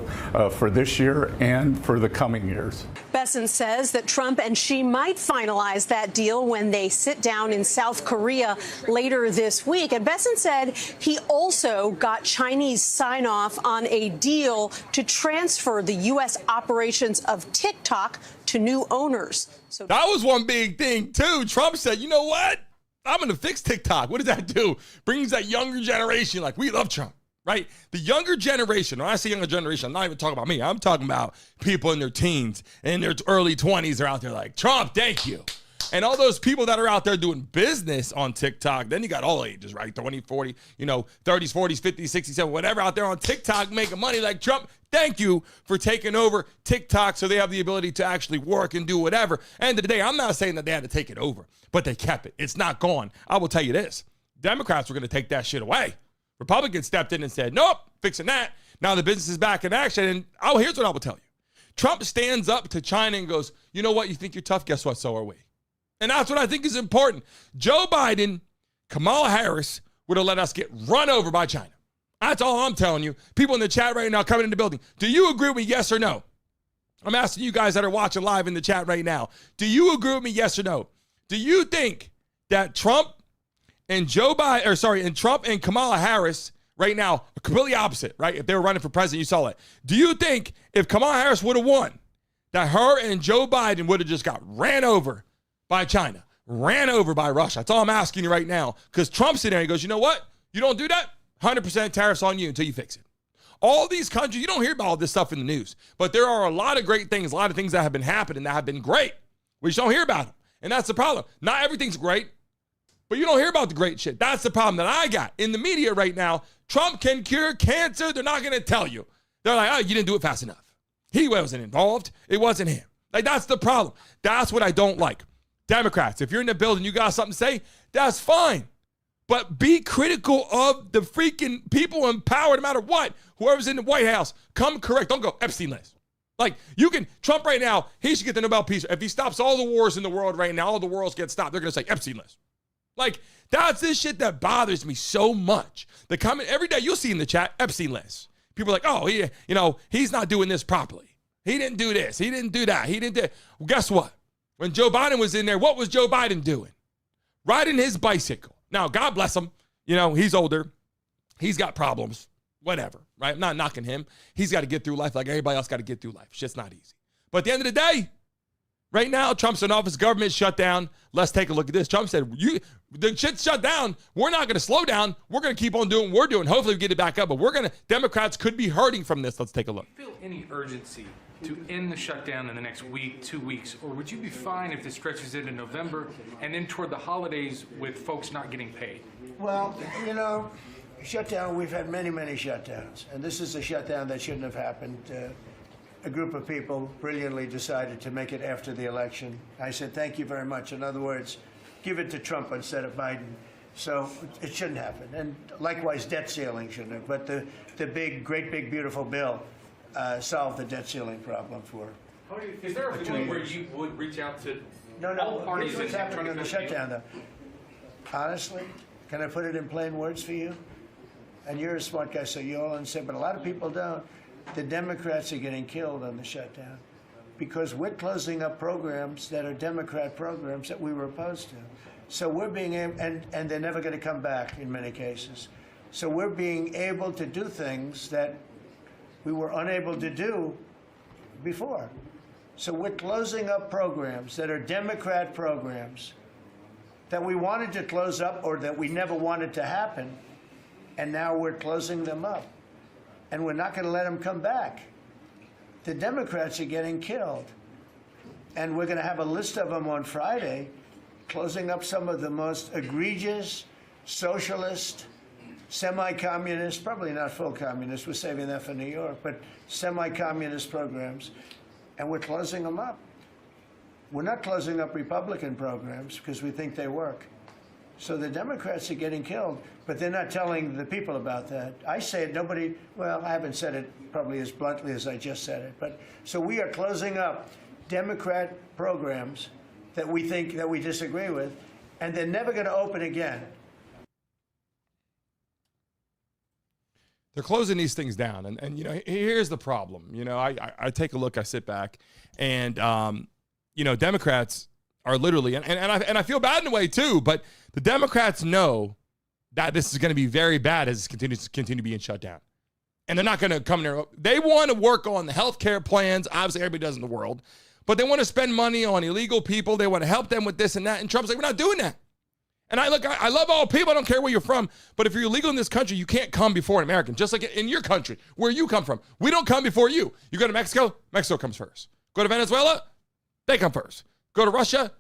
for this year and for the coming years. Bessent says that Trump and Xi might finalize that deal when they sit down in South Korea later this week. And Bessent said he also got Chinese sign-off on a deal to transfer the U.S. operations of TikTok to new owners. So that was one big thing, too. Trump said, you know what? I'm going to fix TikTok. What does that do? Brings that younger generation, like, we love Trump, right? The younger generation, when I say younger generation, I'm not even talking about me. I'm talking about people in their teens and their early 20s are out there like, Trump, thank you. And all those people that are out there doing business on TikTok, then you got all ages, right? 20, 40, 30s, 40s, 50s, 60s, 70s, whatever out there on TikTok making money like Trump. Thank you for taking over TikTok so they have the ability to actually work and do whatever. End of the day, I'm not saying that they had to take it over, but they kept it. It's not gone. I will tell you this. Democrats were going to take that shit away. Republicans stepped in and said, nope, fixing that. Now the business is back in action. And here's what I will tell you. Trump stands up to China and goes, you know what? You think you're tough? Guess what? So are we. And that's what I think is important. Joe Biden, Kamala Harris would have let us get run over by China. That's all I'm telling you. People in the chat right now coming in the building. Do you agree with me, yes or no? I'm asking you guys that are watching live in the chat right now. Do you agree with me, yes or no? Do you think that Trump and Trump and Kamala Harris right now are completely opposite, right? If they were running for president, you saw it. Do you think if Kamala Harris would have won, that her and Joe Biden would have just got ran over by China, ran over by Russia? That's all I'm asking you right now. Because Trump's in there, he goes, you know what? You don't do that? 100% tariffs on you until you fix it. All these countries, you don't hear about all this stuff in the news, but there are a lot of great things, a lot of things that have been happening that have been great. We just don't hear about them. And that's the problem. Not everything's great, but you don't hear about the great shit. That's the problem that I got. In the media right now, Trump can cure cancer. They're not going to tell you. They're like, oh, you didn't do it fast enough. He wasn't involved. It wasn't him. Like, that's the problem. That's what I don't like. Democrats, if you're in the building, you got something to say, that's fine. But be critical of the freaking people in power, no matter what. Whoever's in the White House, come correct. Don't go Epstein list. Like, Trump right now, he should get the Nobel Peace. If he stops all the wars in the world right now, all the wars get stopped, they're going to say Epstein list. Like, that's this shit that bothers me so much. The comment every day, you'll see in the chat, Epstein list. People are like, oh, he's not doing this properly. He didn't do this. He didn't do that. He didn't do. Well, guess what? When Joe Biden was in there, what was Joe Biden doing? Riding his bicycle. Now, God bless him. He's older. He's got problems. whatever, right? I'm not knocking him. He's got to get through life like everybody else got to get through life. It's just not easy. But at the end of the day, right now, Trump's in office, government shut down. Let's take a look at this. Trump said, the shit's shut down. We're not going to slow down. We're going to keep on doing what we're doing. Hopefully we get it back up, but Democrats could be hurting from this. Let's take a look. Do you feel any urgency to end the shutdown in the next week, 2 weeks, or would you be fine if this stretches into November and then toward the holidays with folks not getting paid? Well, you know, shutdown, we've had many, many shutdowns, and this is a shutdown that shouldn't have happened. A group of people brilliantly decided to make it after the election. I said, thank you very much. In other words, give it to Trump instead of Biden. So it shouldn't happen. And likewise, debt ceiling shouldn't have. But the big, great big, beautiful bill solved the debt ceiling problem for Is there a point where you would reach out to No, all parties here's what's and happening in the shutdown, though. Honestly, can I put it in plain words for you? And you're a smart guy, so you all understand, but a lot of people don't. The Democrats are getting killed on the shutdown because we're closing up programs that are Democrat programs that we were opposed to. So we're being able, and they're never going to come back in many cases. So we're being able to do things that we were unable to do before. So we're closing up programs that are Democrat programs that we wanted to close up or that we never wanted to happen, and now we're closing them up. And we're not going to let them come back. The Democrats are getting killed. And we're going to have a list of them on Friday, closing up some of the most egregious, socialist, semi-communist, probably not full communist, we're saving that for New York, but semi-communist programs, and we're closing them up. We're not closing up Republican programs because we think they work. So the Democrats are getting killed, but they're not telling the people about that. I say it, nobody, well, I haven't said it probably as bluntly as I just said it, but so we are closing up Democrat programs that we think, that we disagree with, and they're never going to open again. They're closing these things down. And you know, here's the problem. You know, I take a look, I sit back, and, you know, Democrats are literally, and I feel bad in a way too, but the Democrats know that this is going to be very bad as it continues to be in shutdown. And they're not going to come there. They want to work on the health care plans, obviously everybody does in the world, but they want to spend money on illegal people. They want to help them with this and that. And Trump's like, we're not doing that. And I love all people. I don't care where you're from. But if you're illegal in this country, you can't come before an American, just like in your country, where you come from. We don't come before you. You go to Mexico, Mexico comes first. Go to Venezuela, they come first. Go to Russia,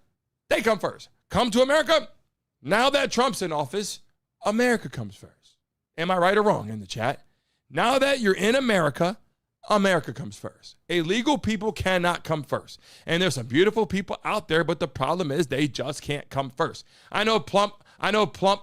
they come first. Come to America, now that Trump's in office, America comes first. Am I right or wrong in the chat? Now that you're in America, America comes first. Illegal people cannot come first. And there's some beautiful people out there, but the problem is they just can't come first. I know Plump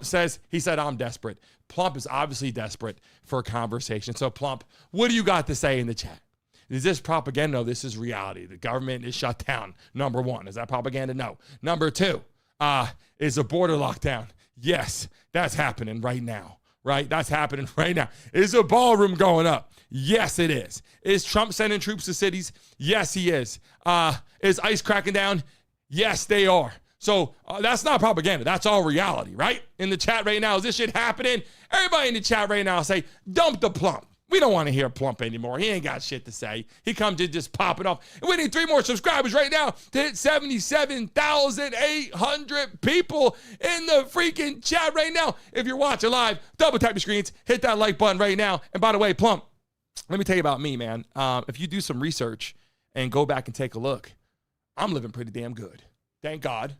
says, he said, I'm desperate. Plump is obviously desperate for a conversation. So Plump, what do you got to say in the chat? Is this propaganda? No, this is reality. The government is shut down. Number one. Is that propaganda? No. Number two, is a border lockdown? Yes, that's happening right now. Right? That's happening right now. Is a ballroom going up? Yes, it is. Is Trump sending troops to cities? Yes, he is. Is ICE cracking down? Yes, they are. So that's not propaganda. That's all reality, right? In the chat right now, is this shit happening? Everybody in the chat right now say, dump the Plump. We don't want to hear Plump anymore. He ain't got shit to say. He comes in just popping off. And we need 3 more subscribers right now to hit 77,800 people in the freaking chat right now. If you're watching live, double tap your screens, hit that like button right now. And by the way, Plump, let me tell you about me, man. If you do some research and go back and take a look, I'm living pretty damn good. Thank God.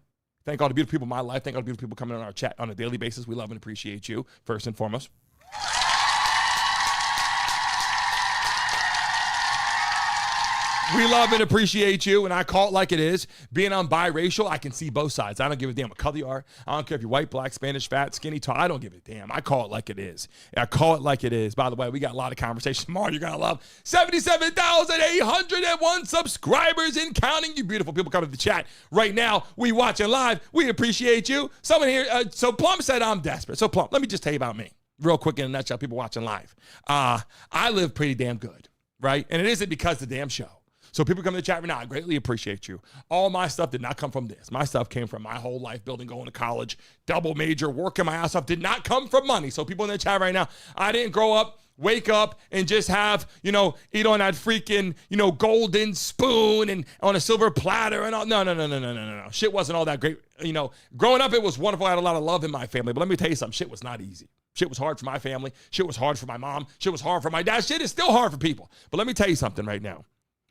Thank all the beautiful people in my life. Thank all the beautiful people coming on our chat on a daily basis. We love and appreciate you, first and foremost. We love and appreciate you, and I call it like it is. Being on biracial, I can see both sides. I don't give a damn what color you are. I don't care if you're white, black, Spanish, fat, skinny, tall. I don't give a damn. I call it like it is. I call it like it is. By the way, we got a lot of conversation tomorrow. You're going to love 77,801 subscribers and counting. You beautiful people coming to the chat right now. We watching live. We appreciate you. Someone here, so Plum said I'm desperate. So Plum, let me just tell you about me. Real quick in a nutshell, people watching live. I live pretty damn good, right? And it isn't because of the damn show. So people come to the chat right now, I greatly appreciate you. All my stuff did not come from this. My stuff came from my whole life building, going to college, double major, working my ass off, did not come from money. So people in the chat right now, I didn't grow up wake up and just have, eat on that freaking, golden spoon and on a silver platter and all. No. Shit wasn't all that great. Growing up, it was wonderful. I had a lot of love in my family. But let me tell you something. Shit was not easy. Shit was hard for my family. Shit was hard for my mom. Shit was hard for my dad. Shit is still hard for people. But let me tell you something right now.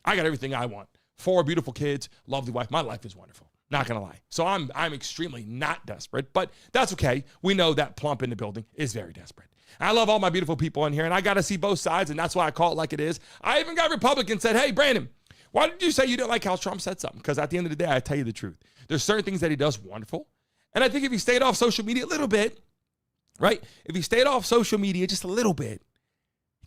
I got everything I want. 4 beautiful kids, lovely wife. My life is wonderful. Not going to lie. So I'm extremely not desperate, but that's okay. We know that Plump in the building is very desperate. I love all my beautiful people in here, and I got to see both sides, and that's why I call it like it is. I even got Republicans said, hey, Brandon, why did you say you didn't like how Trump said something? Because at the end of the day, I tell you the truth. There's certain things that he does wonderful, and I think if he stayed off social media a little bit, right? If he stayed off social media just a little bit,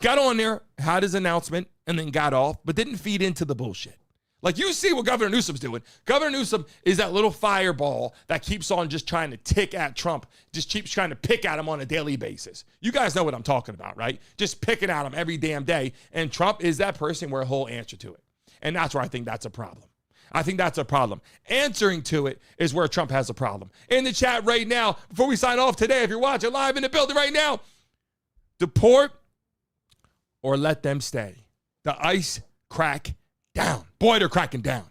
got on there, had his announcement, and then got off, but didn't feed into the bullshit. Like, you see what Governor Newsom's doing. Governor Newsom is that little fireball that keeps on just trying to tick at Trump, just keeps trying to pick at him on a daily basis. You guys know what I'm talking about, right? Just picking at him every damn day. And Trump is that person where he'll answer to it. And that's where I think that's a problem. I think that's a problem. Answering to it is where Trump has a problem. In the chat right now, before we sign off today, if you're watching live in the building right now, deport or let them stay. The ice crack down. Boy, they're cracking down.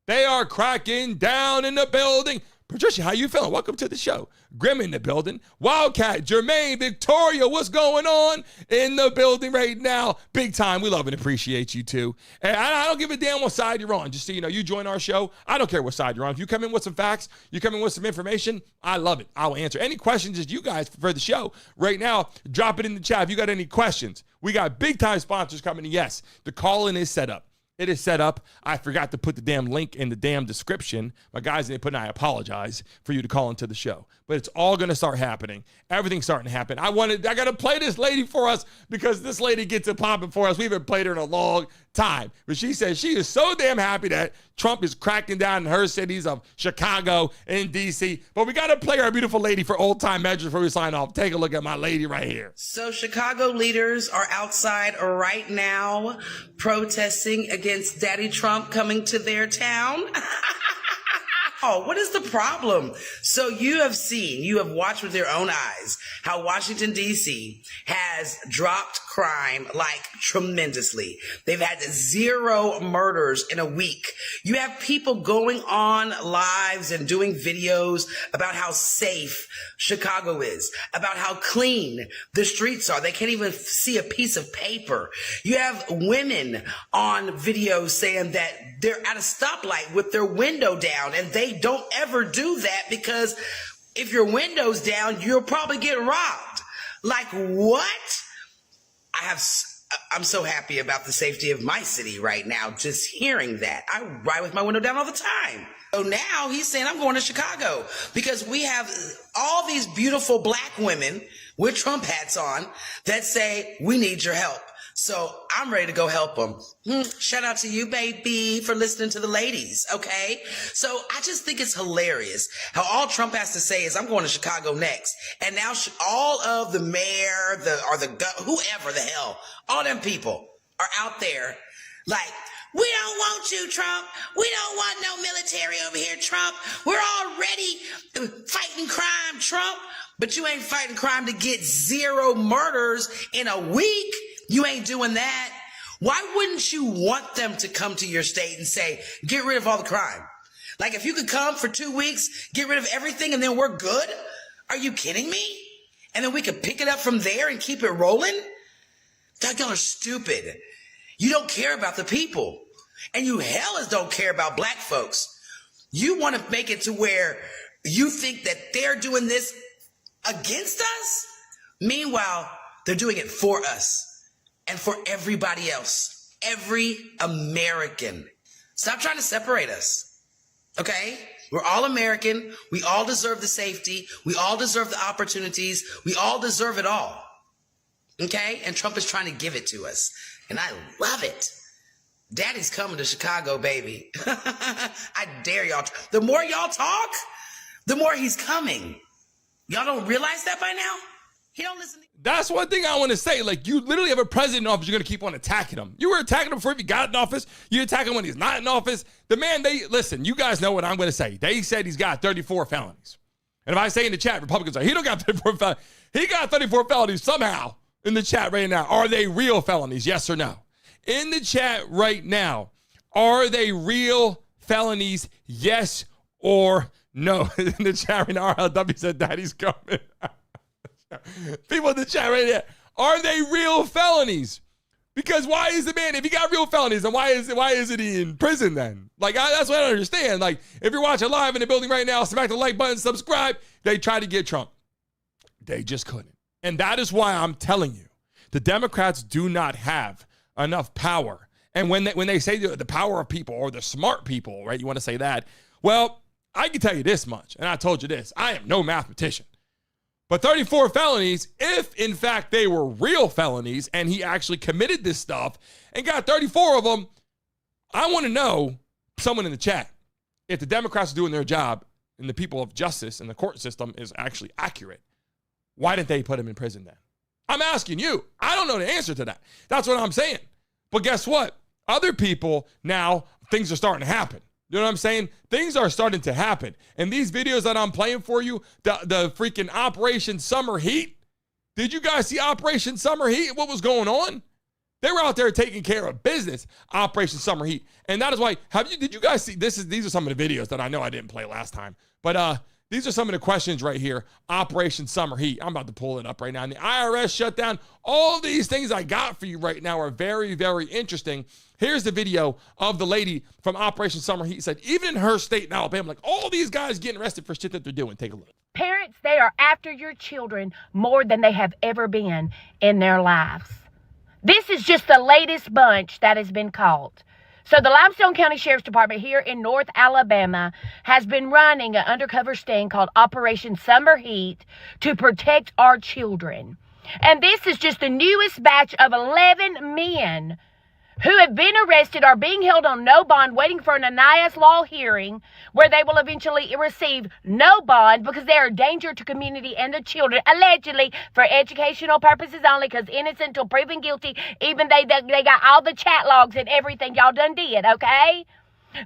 They are cracking down in the building. Patricia, how you feeling? Welcome to the show. Grim in the building. Wildcat, Jermaine, Victoria, what's going on in the building right now? Big time. We love and appreciate you too. And I don't give a damn what side you're on. Just so you know, you join our show. I don't care what side you're on. If you come in with some facts, you come in with some information, I love it. I will answer any questions that you guys for the show right now. Drop it in the chat if you got any questions. We got big time sponsors coming in. Yes, the call-in is set up. It is set up. I forgot to put the damn link in the damn description. My guys didn't put it, and I apologize for you to call into the show. But it's all going to start happening. Everything's starting to happen. I got to play this lady for us because this lady gets it popping for us. We haven't played her in a long time. But she says she is so damn happy that Trump is cracking down in her cities of Chicago and D.C. But we got to play our beautiful lady for old time measures before we sign off. Take a look at my lady right here. So Chicago leaders are outside right now protesting against Daddy Trump coming to their town. Oh, what is the problem? So you have watched with your own eyes how Washington, D.C. has dropped crime like tremendously. They've had 0 murders in a week. You have people going on lives and doing videos about how safe Chicago is, about how clean the streets are. They can't even see a piece of paper. You have women on videos saying that they're at a stoplight with their window down, and they don't ever do that because if your window's down, you'll probably get robbed. Like, what? I'm so happy about the safety of my city right now, just hearing that. I ride with my window down all the time. So now he's saying, I'm going to Chicago because we have all these beautiful black women with Trump hats on that say, we need your help. So I'm ready to go help them. Shout out to you, baby, for listening to the ladies, okay? So I just think it's hilarious how all Trump has to say is, I'm going to Chicago next. And now all of the mayor, whoever the hell, all them people are out there like, we don't want you, Trump. We don't want no military over here, Trump. We're already fighting crime, Trump. But you ain't fighting crime to get 0 murders in a week. You ain't doing that. Why wouldn't you want them to come to your state and say, get rid of all the crime? Like, if you could come for 2 weeks, get rid of everything, and then we're good? Are you kidding me? And then we could pick it up from there and keep it rolling? Y'all are stupid. You don't care about the people. And you hellas don't care about black folks. You want to make it to where you think that they're doing this against us? Meanwhile, they're doing it for us. And for everybody else, every American. Stop trying to separate us, okay? We're all American. We all deserve the safety. We all deserve the opportunities. We all deserve it all, okay? And Trump is trying to give it to us, and I love it. Daddy's coming to Chicago, baby. I dare y'all. The more y'all talk, the more he's coming. Y'all don't realize that by now? He don't listen. That's one thing I want to say. Like, you literally have a president in office, you're going to keep on attacking him. You were attacking him before he got in office. You attack him when he's not in office. The man, listen, you guys know what I'm going to say. They said he's got 34 felonies. And if I say in the chat, Republicans are, he don't got 34 felonies. He got 34 felonies somehow. in the chat right now. Are they real felonies? Yes or no? In the chat right now, are they real felonies? Yes or no? In the chat right now, RLW said Daddy's coming. People in the chat right there, are they real felonies? Because why is the man, if he got real felonies, then why isn't he in prison then? Like, that's what I don't understand. Like, if you're watching live in the building right now, smack the like button, subscribe. They tried to get Trump. They just couldn't. And that is why I'm telling you, the Democrats do not have enough power. And when they say the power of people or the smart people, right, you want to say that, well, I can tell you this much, and I told you this, I am no mathematician. But 34 felonies, if in fact they were real felonies and he actually committed this stuff and got 34 of them, I want to know, someone in the chat, if the Democrats are doing their job and the people of justice and the court system is actually accurate, why didn't they put him in prison then? I'm asking you. I don't know the answer to that. That's what I'm saying. But guess what? Other people now, things are starting to happen. You know what I'm saying? Things are starting to happen. And these videos that I'm playing for you, the freaking Operation Summer Heat, did you guys see Operation Summer Heat? What was going on? They were out there taking care of business, Operation Summer Heat. And that is why, did you guys see, these are some of the videos that I know I didn't play last time. But these are some of the questions right here. Operation Summer Heat. I'm about to pull it up right now. And the IRS shutdown. All these things I got for you right now are very, very interesting. Here's the video of the lady from Operation Summer Heat. Said, even in her state in Alabama, like all these guys getting arrested for shit that they're doing. Take a look. Parents, they are after your children more than they have ever been in their lives. This is just the latest bunch that has been caught. So the Limestone County Sheriff's Department here in North Alabama has been running an undercover sting called Operation Summer Heat to protect our children. And this is just the newest batch of 11 men who have been arrested, are being held on no bond, waiting for an Anais law hearing where they will eventually receive no bond because they are a danger to community and the children, allegedly for educational purposes only, because innocent until proven guilty, even they got all the chat logs and everything y'all done did, okay?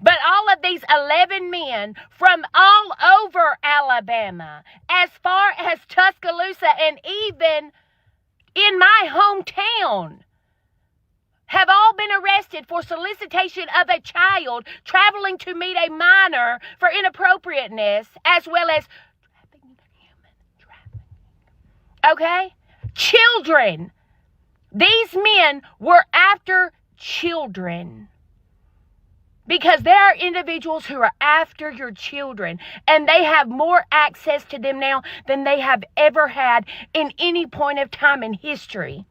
But all of these 11 men from all over Alabama, as far as Tuscaloosa and even in my hometown, have all been arrested for solicitation of a child, traveling to meet a minor for inappropriateness, as well as human trafficking. Okay? Children. These men were after children. Because there are individuals who are after your children, and they have more access to them now than they have ever had in any point of time in history.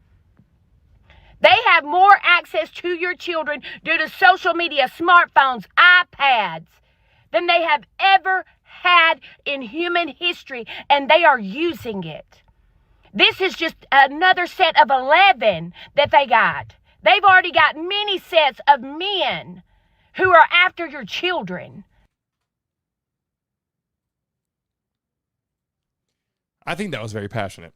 They have more access to your children due to social media, smartphones, iPads, than they have ever had in human history, and they are using it. This is just another set of 11 that they got. They've already got many sets of men who are after your children. I think that was very passionate.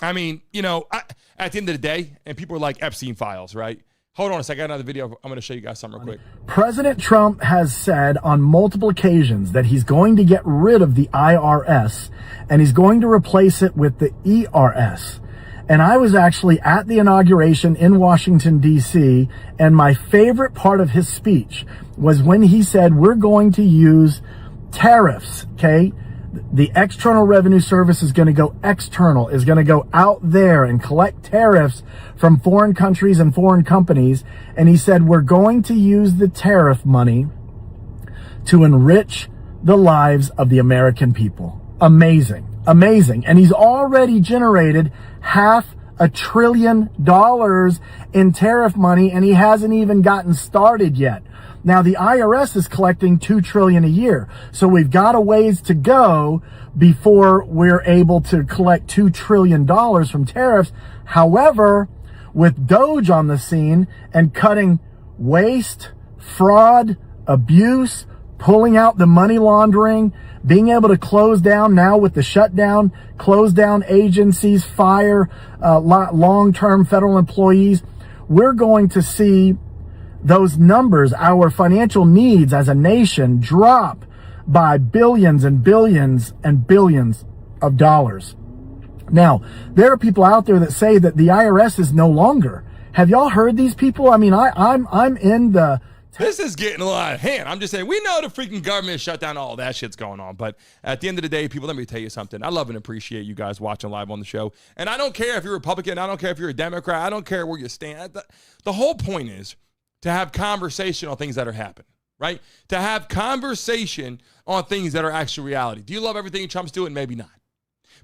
I mean, you know, at the end of the day, and people are like Epstein files, right? Hold on a second. I got another video. I'm going to show you guys something real quick. President Trump has said on multiple occasions that he's going to get rid of the IRS and he's going to replace it with the ERS. And I was actually at the inauguration in Washington, D.C., and my favorite part of his speech was when he said, we're going to use tariffs, okay? The External Revenue Service is going to go external, is going to go out there and collect tariffs from foreign countries and foreign companies. And he said, we're going to use the tariff money to enrich the lives of the American people. Amazing, amazing. And he's already generated $500 billion in tariff money, and he hasn't even gotten started yet. Now, the IRS is collecting $2 trillion a year. So we've got a ways to go before we're able to collect $2 trillion from tariffs. However, with DOGE on the scene and cutting waste, fraud, abuse, pulling out the money laundering, being able to close down now with the shutdown, close down agencies, fire long-term federal employees, we're going to see those numbers, our financial needs as a nation, drop by billions and billions and billions of dollars. Now, there are people out there that say that the IRS is no longer. Have y'all heard these people? I mean, I'm in the... This is getting a little out of hand. I'm just saying, we know the freaking government shut down, all that shit's going on. But at the end of the day, people, let me tell you something. I love and appreciate you guys watching live on the show. And I don't care if you're a Republican. I don't care if you're a Democrat. I don't care where you stand. The whole point is to have conversation on things that are happening, right? To have conversation on things that are actual reality. Do you love everything Trump's doing? Maybe not.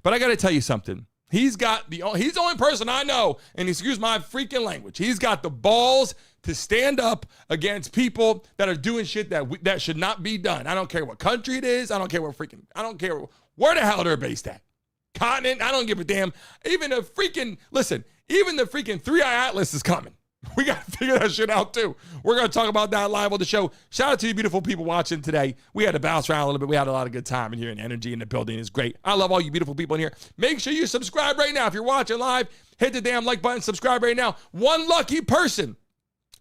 But I got to tell you something. He's the only person I know, and excuse my freaking language, he's got the balls to stand up against people that are doing shit that should not be done. I don't care what country it is. I don't care where the hell they're based at. Continent, I don't give a damn. Even the freaking 3-Eye Atlas is coming. We got to figure that shit out too. We're going to talk about that live on the show. Shout out to you beautiful people watching today. We had to bounce around a little bit. We had a lot of good time in here, and energy in the building is great. I love all you beautiful people in here. Make sure you subscribe right now. If you're watching live, hit the damn like button, subscribe right now. One lucky person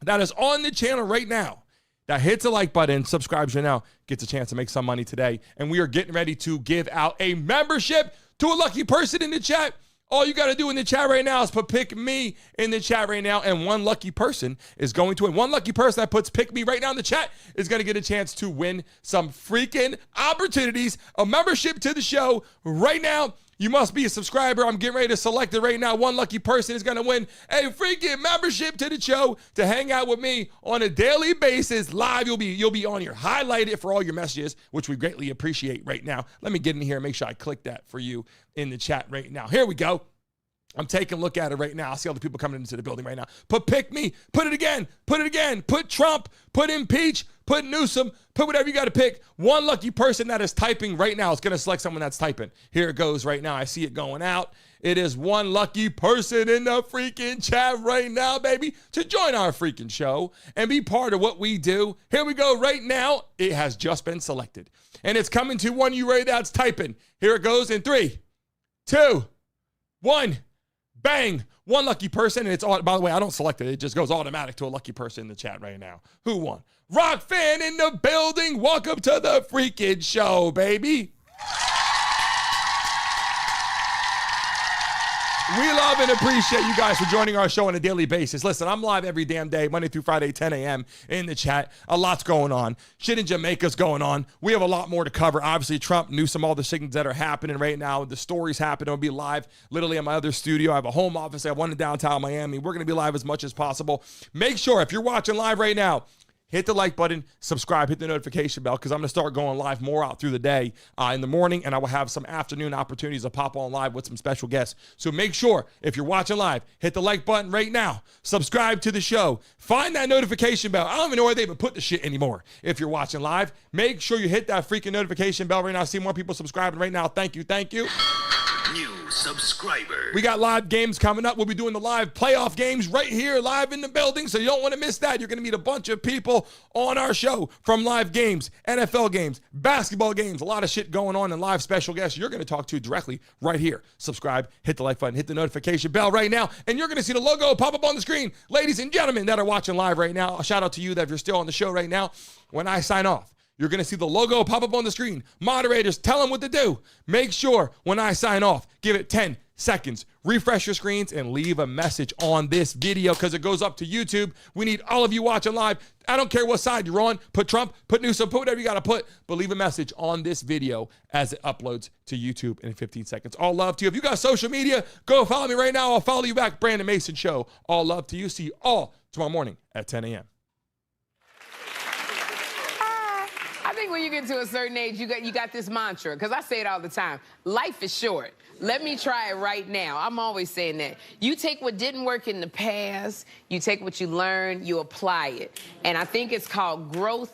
that is on the channel right now that hits the like button, subscribes right now, gets a chance to make some money today. And we are getting ready to give out a membership to a lucky person in the chat. All you got to do in the chat right now is put pick me in the chat right now, and one lucky person is going to win. One lucky person that puts pick me right now in the chat is going to get a chance to win some freaking opportunities, a membership to the show right now. You must be a subscriber. I'm getting ready to select it right now. One lucky person is going to win a freaking membership to the show to hang out with me on a daily basis live. You'll be on here, highlighted for all your messages, which we greatly appreciate right now. Let me get in here and make sure I click that for you in the chat right now. Here we go. I'm taking a look at it right now. I see all the people coming into the building right now. Put pick me, put it again, put Trump, put impeach, put Newsom, put whatever you got to pick. One lucky person that is typing right now is going to select someone that's typing. Here it goes right now. I see it going out. It is one lucky person in the freaking chat right now, baby, to join our freaking show and be part of what we do. Here we go right now. It has just been selected. And it's coming to one you ready that's typing. Here it goes in 3, 2, 1. Bang! One lucky person, and it's all, by the way, I don't select it. It just goes automatic to a lucky person in the chat right now. Who won? Rock fan in the building. Welcome to the freaking show, baby. We love and appreciate you guys for joining our show on a daily basis. Listen, I'm live every damn day, Monday through Friday, 10 a.m. in the chat. A lot's going on. Shit in Jamaica's going on. We have a lot more to cover. Obviously, Trump, Newsom, all the things that are happening right now. The stories happen. I'll be live literally in my other studio. I have a home office. I have one in downtown Miami. We're going to be live as much as possible. Make sure, if you're watching live right now, hit the like button, subscribe, hit the notification bell, because I'm going to start going live more out through the day in the morning, and I will have some afternoon opportunities to pop on live with some special guests. So make sure, if you're watching live, hit the like button right now. Subscribe to the show. Find that notification bell. I don't even know where they even put the shit anymore. If you're watching live, make sure you hit that freaking notification bell right now. I see more people subscribing right now. Thank you. Thank you. New subscriber. We got live games coming up. We'll be doing the live playoff games right here live in the building, so you don't want to miss that. You're going to meet a bunch of people on our show from live games, NFL games, basketball games, a lot of shit going on, and live special guests you're going to talk to directly right here. Subscribe, hit the like button, hit the notification bell right now, and you're going to see the logo pop up on the screen. Ladies and gentlemen that are watching live right now, a shout out to you that if you're still on the show right now, when I sign off, you're going to see the logo pop up on the screen. Moderators, tell them what to do. Make sure when I sign off, give it 10 seconds. Refresh your screens and leave a message on this video because it goes up to YouTube. We need all of you watching live. I don't care what side you're on. Put Trump, put Newsom, put whatever you got to put, but leave a message on this video as it uploads to YouTube in 15 seconds. All love to you. If you got social media, go follow me right now. I'll follow you back. Brandon Mason Show. All love to you. See you all tomorrow morning at 10 a.m. I think when you get to a certain age, you got this mantra, because I say it all the time. Life is short. Let me try it right now. I'm always saying that. You take what didn't work in the past, you take what you learned, you apply it. And I think it's called growth